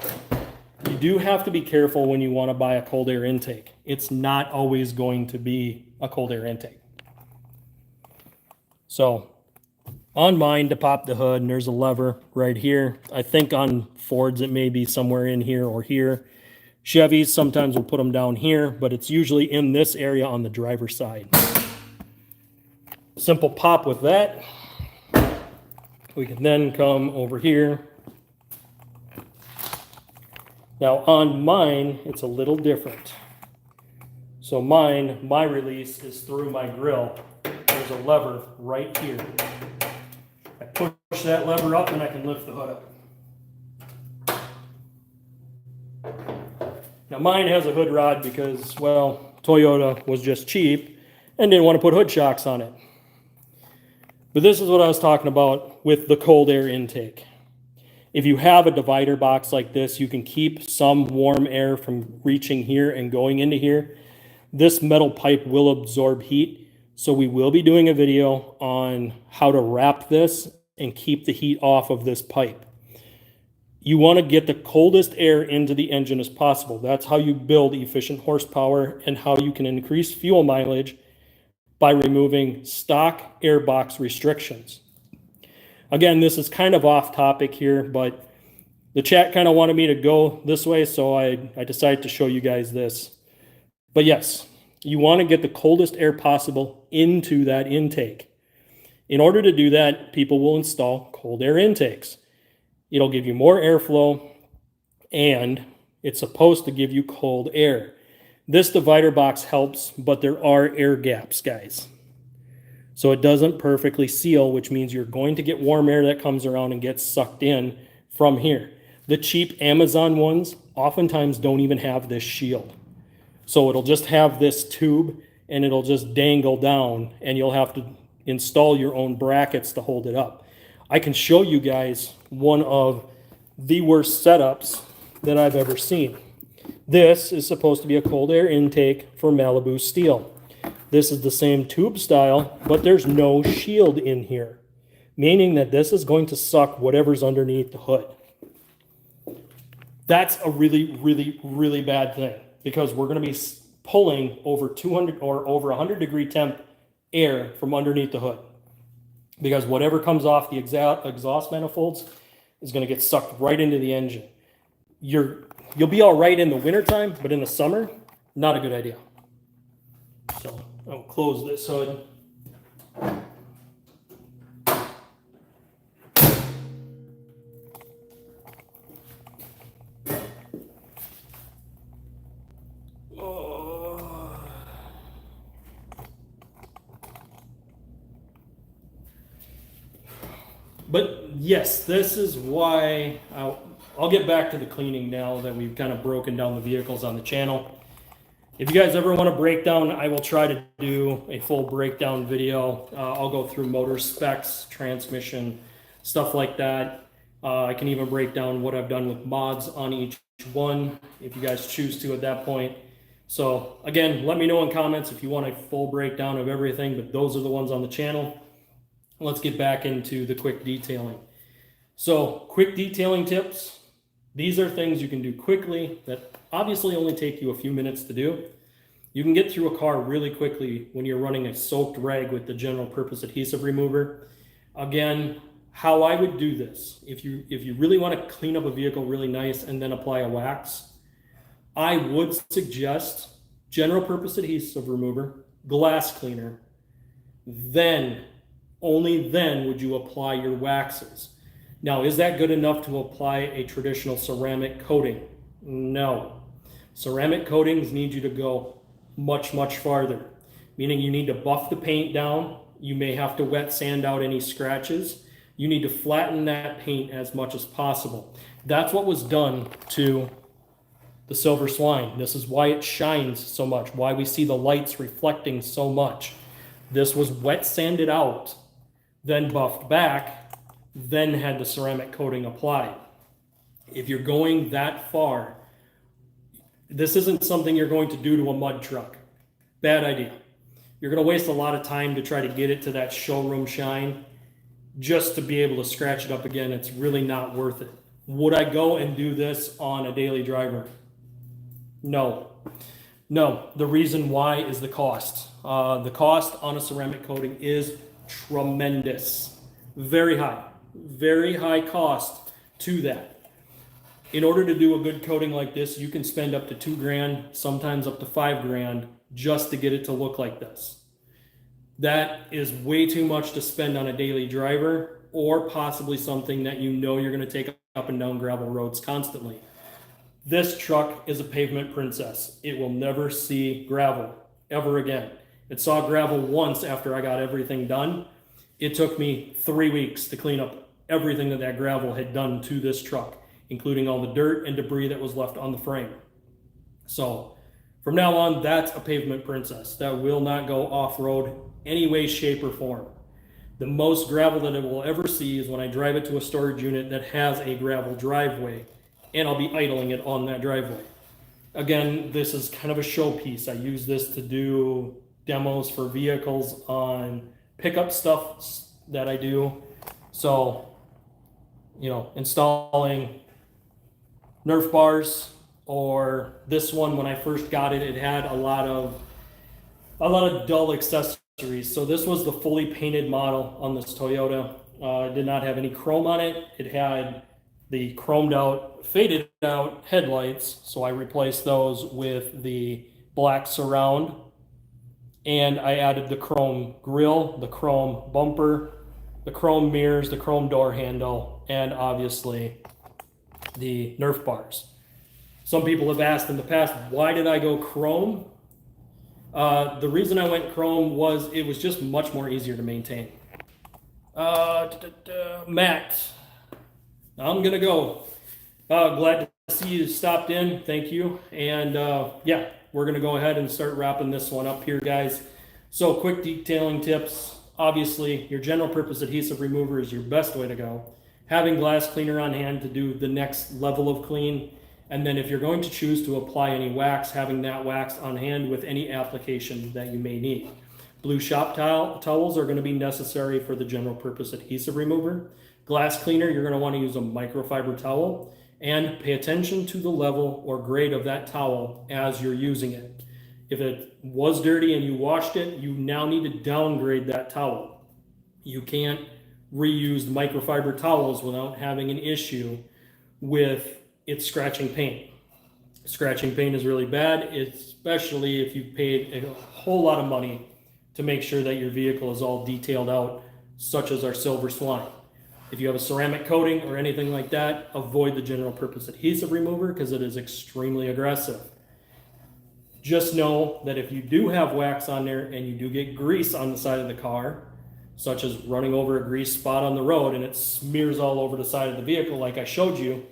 you do have to be careful when you want to buy a cold air intake. It's not always going to be a cold air intake. So on mine, to pop the hood, and there's a lever right here. I think on Fords it may be somewhere in here or here. Chevys, sometimes we'll put them down here, but it's usually in this area on the driver's side. Simple pop with that. We can then come over here. Now on mine, it's a little different. So mine, my release is through my grill. There's a lever right here. I push that lever up and I can lift the hood up. Now mine has a hood rod because, well, Toyota was just cheap and didn't want to put hood shocks on it. But this is what I was talking about with the cold air intake. If you have a divider box like this, you can keep some warm air from reaching here and going into here. This metal pipe will absorb heat, so we will be doing a video on how to wrap this and keep the heat off of this pipe. You want to get the coldest air into the engine as possible. That's how you build efficient horsepower and how you can increase fuel mileage by removing stock air box restrictions. Again, this is kind of off topic here, but the chat kind of wanted me to go this way, so I decided to show you guys this. But yes, you want to get the coldest air possible into that intake. In order to do that, people will install cold air intakes. It'll give you more airflow, and it's supposed to give you cold air. This divider box helps, but there are air gaps, guys. So it doesn't perfectly seal, which means you're going to get warm air that comes around and gets sucked in from here. The cheap Amazon ones oftentimes don't even have this shield. So it'll just have this tube, and it'll just dangle down, and you'll have to install your own brackets to hold it up. I can show you guys one of the worst setups that I've ever seen. This is supposed to be a cold air intake for Malibu steel. This is the same tube style, but there's no shield in here, meaning that this is going to suck whatever's underneath the hood. That's a really, really, really bad thing because we're going to be pulling over 200 or over 100 degree temp air from underneath the hood. Because whatever comes off the exhaust manifolds is going to get sucked right into the engine. You'll be all right in the wintertime, but in the summer, not a good idea. So I'll close this hood. But yes, this is why I'll get back to the cleaning now that we've kind of broken down the vehicles on the channel. If you guys ever want to break down, I will try to do a full breakdown video. I'll go through motor specs, transmission, stuff like that. I can even break down what I've done with mods on each one if you guys choose to at that point. So again, let me know in comments if you want a full breakdown of everything, but those are the ones on the channel. Let's get back into the quick detailing. So quick detailing tips. These are things you can do quickly that obviously only take you a few minutes to do. You can get through a car really quickly when you're running a soaked rag with the general purpose adhesive remover. Again, how I would do this, if you really want to clean up a vehicle really nice and then apply a wax, I would suggest general purpose adhesive remover, glass cleaner, then, only then would you apply your waxes. Now, is that good enough to apply a traditional ceramic coating? No. Ceramic coatings need you to go much, much farther, meaning you need to buff the paint down. You may have to wet sand out any scratches. You need to flatten that paint as much as possible. That's what was done to the Silver Swine. This is why it shines so much, why we see the lights reflecting so much. This was wet sanded out, then buffed back, then had the ceramic coating applied. If you're going that far, this isn't something you're going to do to a mud truck. Bad idea. You're going to waste a lot of time to try to get it to that showroom shine just to be able to scratch it up again. It's really not worth it. Would I go and do this on a daily driver? No. No. The reason why is the cost. The cost on a ceramic coating is tremendous. Very high. Very high cost to that. In order to do a good coating like this, you can spend up to $2,000, sometimes up to $5,000 just to get it to look like this. That is way too much to spend on a daily driver, or possibly something that you know you're going to take up and down gravel roads constantly. This truck is a pavement princess. It will never see gravel ever again. It saw gravel once after I got everything done. It took me 3 weeks to clean up everything that gravel had done to this truck, including all the dirt and debris that was left on the frame. So from now on, that's a pavement princess that will not go off-road any way, shape, or form. The most gravel that it will ever see is when I drive it to a storage unit that has a gravel driveway, and I'll be idling it on that driveway. Again, this is kind of a showpiece. I use this to do demos for vehicles on pickup stuff that I do. So, you know, installing Nerf bars, or this one, when I first got it, it had a lot of dull accessories. So this was the fully painted model on this Toyota. It did not have any chrome on it. It had the chromed out, faded out headlights. So I replaced those with the black surround, and I added the chrome grille, the chrome bumper, the chrome mirrors, the chrome door handle, and obviously the Nerf bars. Some people have asked in the past, why did I go chrome? The reason I went chrome was it was just much more easier to maintain. Matt, I'm gonna go. Glad to see you stopped in. Thank you. And yeah, we're gonna go ahead and start wrapping this one up here, guys. So quick detailing tips. Obviously, your general purpose adhesive remover is your best way to go. Having glass cleaner on hand to do the next level of clean. And then if you're going to choose to apply any wax, having that wax on hand with any application that you may need. Blue shop towels are going to be necessary for the general purpose adhesive remover. Glass cleaner, you're going to want to use a microfiber towel, and pay attention to the level or grade of that towel as you're using it. If it was dirty and you washed it, you now need to downgrade that towel. You can't reuse microfiber towels without having an issue with it's scratching paint. Scratching paint is really bad, especially if you've paid a whole lot of money to make sure that your vehicle is all detailed out, such as our Silver Swine. If you have a ceramic coating or anything like that, avoid the general purpose adhesive remover because it is extremely aggressive. Just know that if you do have wax on there and you do get grease on the side of the car, such as running over a grease spot on the road and it smears all over the side of the vehicle like I showed you,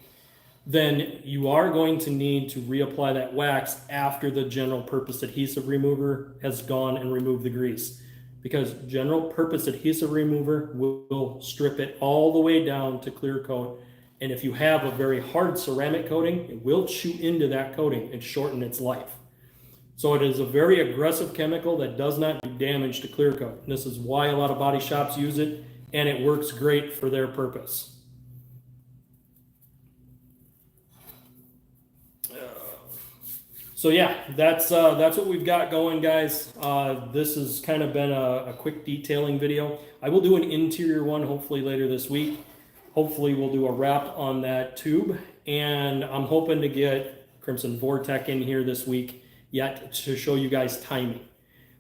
then you are going to need to reapply that wax after the general purpose adhesive remover has gone and removed the grease. Because general purpose adhesive remover will strip it all the way down to clear coat. And if you have a very hard ceramic coating, it will chew into that coating and shorten its life. So it is a very aggressive chemical that does not do damage to clear coat. And this is why a lot of body shops use it, and it works great for their purpose. So yeah, that's what we've got going, guys. This has kind of been a quick detailing video. I will do an interior one hopefully later this week. Hopefully we'll do a wrap on that tube, and I'm hoping to get Crimson Vortec in here this week yet to show you guys timing.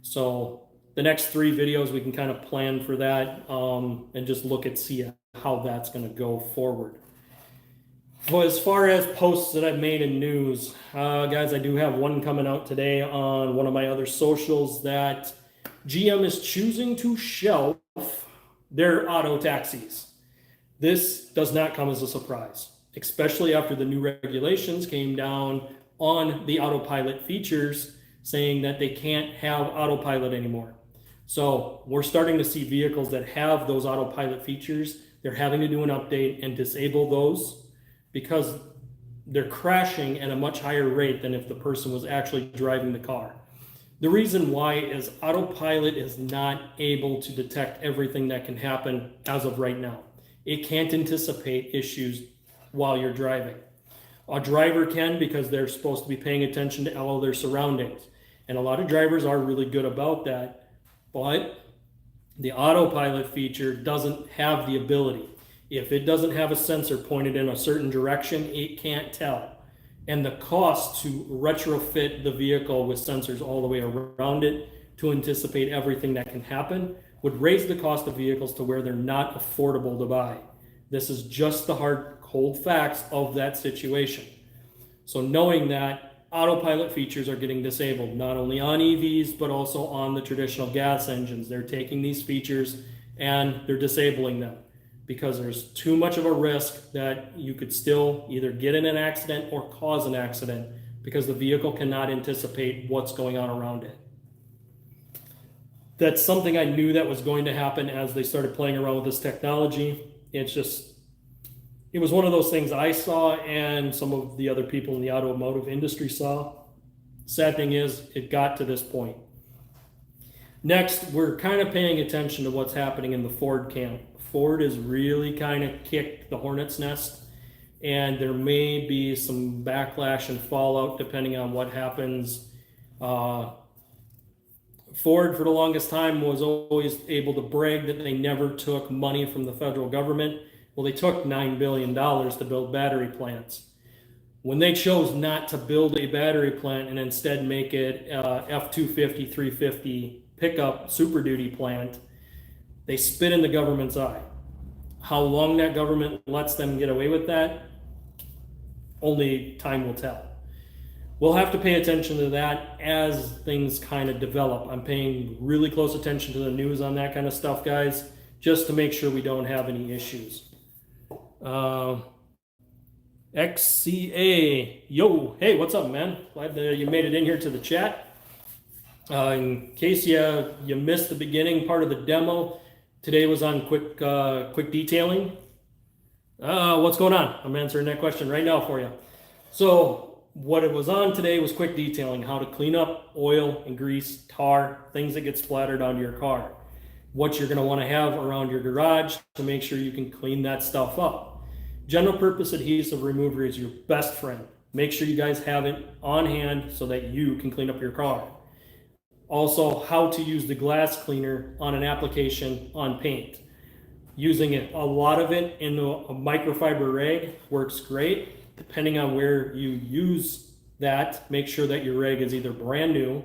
So the next 3 videos we can kind of plan for that, and just look at see how that's going to go forward. Well, as far as posts that I've made in news, guys, I do have one coming out today on one of my other socials that GM is choosing to shelf their auto taxis. This does not come as a surprise, especially after the new regulations came down on the autopilot features, saying that they can't have autopilot anymore. So we're starting to see vehicles that have those autopilot features. They're having to do an update and disable those, because they're crashing at a much higher rate than if the person was actually driving the car. The reason why is autopilot is not able to detect everything that can happen as of right now. It can't anticipate issues while you're driving. A driver can, because they're supposed to be paying attention to all their surroundings. And a lot of drivers are really good about that, but the autopilot feature doesn't have the ability. If it doesn't have a sensor pointed in a certain direction, it can't tell. And the cost to retrofit the vehicle with sensors all the way around it to anticipate everything that can happen would raise the cost of vehicles to where they're not affordable to buy. This is just the hard, cold facts of that situation. So knowing that, autopilot features are getting disabled, not only on EVs, but also on the traditional gas engines. They're taking these features and they're disabling them, because there's too much of a risk that you could still either get in an accident or cause an accident, because the vehicle cannot anticipate what's going on around it. That's something I knew that was going to happen as they started playing around with this technology. It was one of those things I saw and some of the other people in the automotive industry saw. Sad thing is, it got to this point. Next, we're kind of paying attention to what's happening in the Ford camp. Ford has really kind of kicked the hornet's nest, and there may be some backlash and fallout depending on what happens. Ford, for the longest time, was always able to brag that they never took money from the federal government. Well, they took $9 billion to build battery plants. When they chose not to build a battery plant and instead make it F-250, 350 pickup Super Duty plant, they spit in the government's eye. How long that government lets them get away with that, only time will tell. We'll have to pay attention to that as things kind of develop. I'm paying really close attention to the news on that kind of stuff, guys, just to make sure we don't have any issues. XCA, yo, hey, what's up, man? Glad that you made it in here to the chat. In case you missed the beginning part of the demo, today was on quick detailing. What's going on? I'm answering that question right now for you. So what it was on today was quick detailing, how to clean up oil and grease, tar, things that get splattered onto your car. What you're going to want to have around your garage to make sure you can clean that stuff up. General purpose adhesive remover is your best friend. Make sure you guys have it on hand so that you can clean up your car. Also, how to use the glass cleaner on an application on paint. Using it, a lot of it in a microfiber rag works great. Depending on where you use that, make sure that your rag is either brand new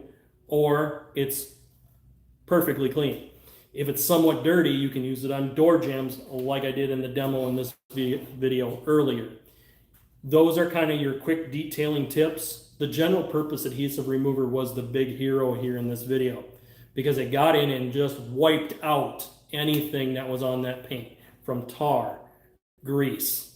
or it's perfectly clean. If it's somewhat dirty, you can use it on door jambs like I did in the demo in this video earlier. Those are kind of your quick detailing tips. The general purpose adhesive remover was the big hero here in this video, because it got in and just wiped out anything that was on that paint, from tar, grease,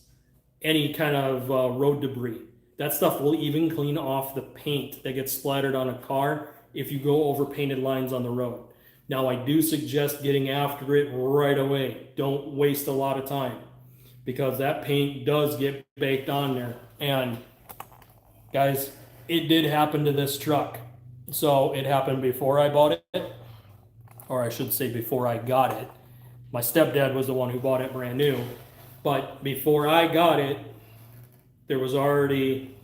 any kind of road debris. That stuff will even clean off the paint that gets splattered on a car if you go over painted lines on the road. Now, I do suggest getting after it right away. Don't waste a lot of time, because that paint does get baked on there. And guys, it did happen to this truck. So it happened before I bought it, or I should say before I got it. My stepdad was the one who bought it brand new. But before I got it, there was already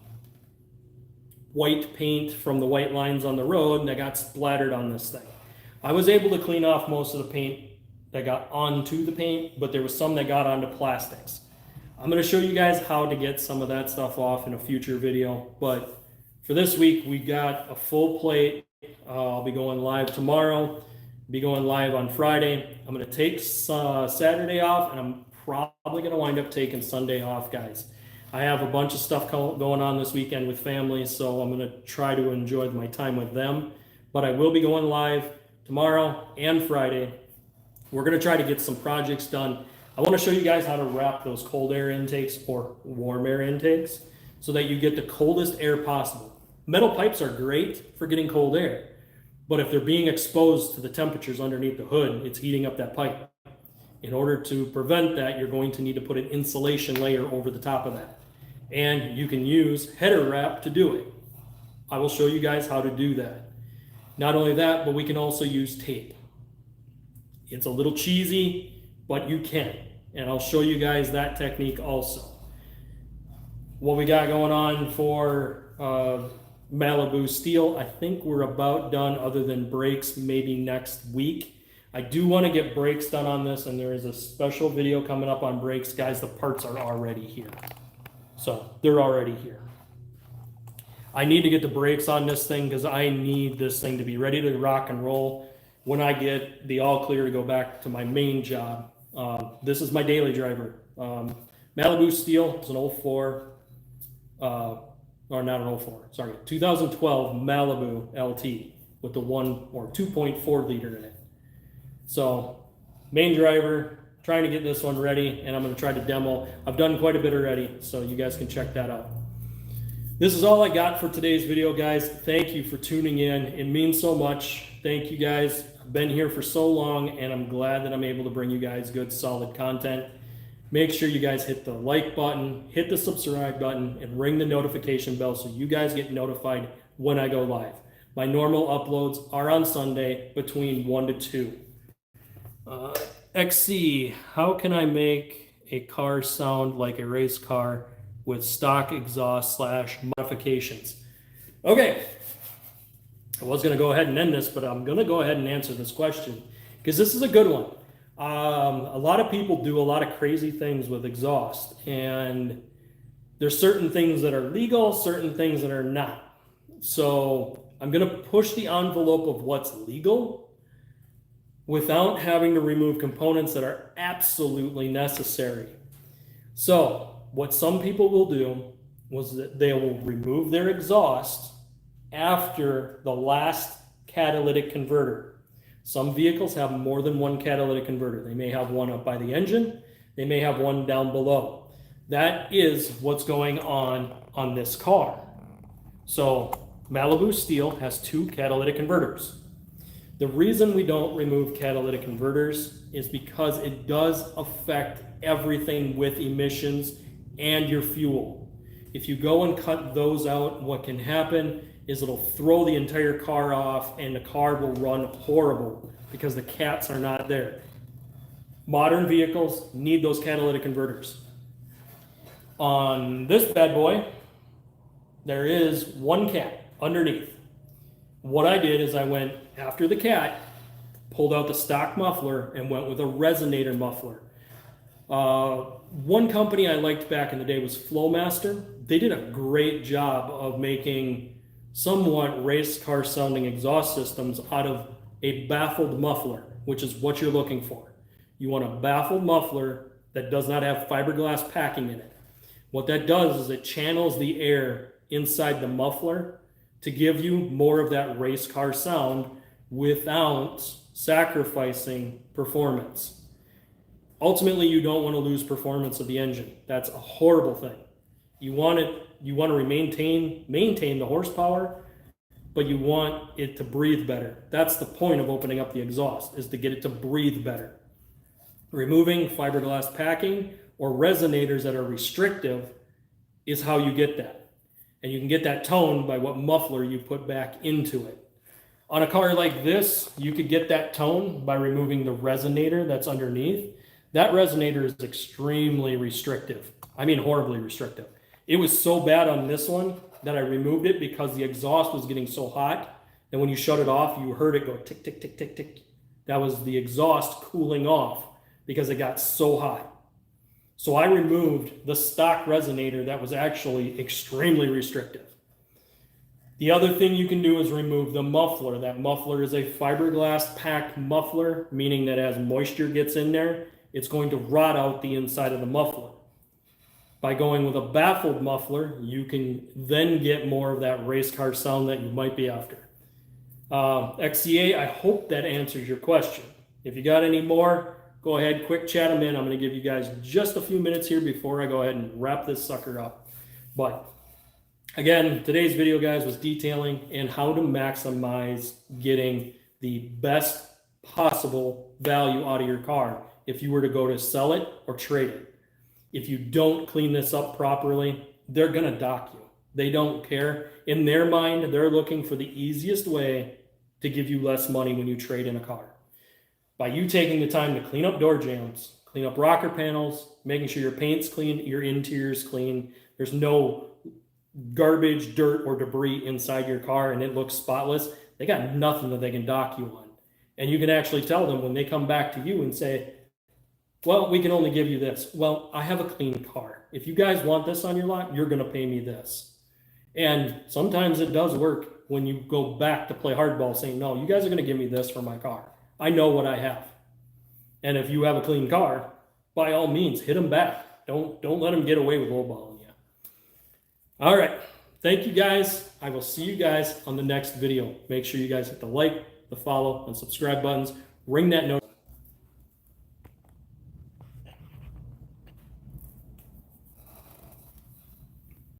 white paint from the white lines on the road, and that got splattered on this thing. I was able to clean off most of the paint that got onto the paint, but there was some that got onto plastics. I'm going to show you guys how to get some of that stuff off in a future video, but for this week we got a full plate. I'll be going live tomorrow, be going live on Friday. I'm going to take Saturday off, and I'm probably going to wind up taking Sunday off, guys. I have a bunch of stuff going on this weekend with family, so I'm going to try to enjoy my time with them. But I will be going live tomorrow and Friday. We're going to try to get some projects done. I want to show you guys how to wrap those cold air intakes or warm air intakes so that you get the coldest air possible. Metal pipes are great for getting cold air, but if they're being exposed to the temperatures underneath the hood, it's heating up that pipe. In order to prevent that, you're going to need to put an insulation layer over the top of that. And you can use header wrap to do it. I will show you guys how to do that. Not only that, but we can also use tape. It's a little cheesy, but you can. And I'll show you guys that technique also. What we got going on for Malibu steel, I think we're about done other than brakes maybe next week. I do want to get brakes done on this, and there is a special video coming up on brakes. Guys, the parts are already here. So they're already here. I need to get the brakes on this thing because I need this thing to be ready to rock and roll when I get the all clear to go back to my main job. This is my daily driver. Malibu steel. It's an 04, or not an 04, sorry, 2012 Malibu LT with the 2.4 liter in it. So main driver, trying to get this one ready, and I'm going to try to demo. I've done quite a bit already, so you guys can check that out. This is all I got for today's video, guys. Thank you for tuning in. It means so much. Thank you, guys. I've been here for so long, and I'm glad that I'm able to bring you guys good, solid content. Make sure you guys hit the like button, hit the subscribe button, and ring the notification bell so you guys get notified when I go live. My normal uploads are on Sunday between 1 to 2. XC, how can I make a car sound like a race car with stock exhaust / modifications? Okay, I was going to go ahead and end this, but I'm going to go ahead and answer this question because this is a good one. A lot of people do a lot of crazy things with exhaust, and there's certain things that are legal, certain things that are not. So I'm going to push the envelope of what's legal without having to remove components that are absolutely necessary. So what some people will do was that they will remove their exhaust after the last catalytic converter. Some vehicles have more than one catalytic converter. They may have one up by the engine. They may have one down below. That is what's going on this car. So Malibu steel has 2 catalytic converters. The reason we don't remove catalytic converters is because it does affect everything with emissions and your fuel. If you go and cut those out, what can happen is it'll throw the entire car off and the car will run horrible because the cats are not there. Modern vehicles need those catalytic converters. On this bad boy, there is one cat underneath. What I did is I went after the cat, pulled out the stock muffler, and went with a resonator muffler. One company I liked back in the day was Flowmaster. They did a great job of making somewhat race car sounding exhaust systems out of a baffled muffler, which is what you're looking for. You want a baffled muffler that does not have fiberglass packing in it. What that does is it channels the air inside the muffler to give you more of that race car sound without sacrificing performance. Ultimately, you don't want to lose performance of the engine. That's a horrible thing. You want to maintain the horsepower, but you want it to breathe better. That's the point of opening up the exhaust, is to get it to breathe better. Removing fiberglass packing or resonators that are restrictive is how you get that. And you can get that tone by what muffler you put back into it. On a car like this, you could get that tone by removing the resonator that's underneath. That resonator is extremely restrictive. I mean, horribly restrictive. It was so bad on this one that I removed it because the exhaust was getting so hot that when you shut it off, you heard it go tick, tick, tick, tick, tick. That was the exhaust cooling off because it got so hot. So I removed the stock resonator that was actually extremely restrictive. The other thing you can do is remove the muffler. That muffler is a fiberglass packed muffler, meaning that as moisture gets in there, it's going to rot out the inside of the muffler. By going with a baffled muffler, you can then get more of that race car sound that you might be after. XCA, I hope that answers your question. If you got any more, go ahead, quick chat them in. I'm going to give you guys just a few minutes here before I go ahead and wrap this sucker up. But again, today's video, guys, was detailing and how to maximize getting the best possible value out of your car if you were to go to sell it or trade it. If you don't clean this up properly, they're going to dock you. They don't care. In their mind, they're looking for the easiest way to give you less money when you trade in a car. By you taking the time to clean up door jambs, clean up rocker panels, making sure your paint's clean, your interior's clean, there's no garbage, dirt, or debris inside your car, and it looks spotless, they got nothing that they can dock you on. And you can actually tell them when they come back to you and say, well, we can only give you this. Well, I have a clean car. If you guys want this on your lot, you're going to pay me this. And sometimes it does work when you go back to play hardball saying, no, you guys are going to give me this for my car. I know what I have. And if you have a clean car, by all means, hit them back. Don't let them get away with lowballing you. All right. Thank you, guys. I will see you guys on the next video. Make sure you guys hit the like, the follow, and subscribe buttons. Ring that notification.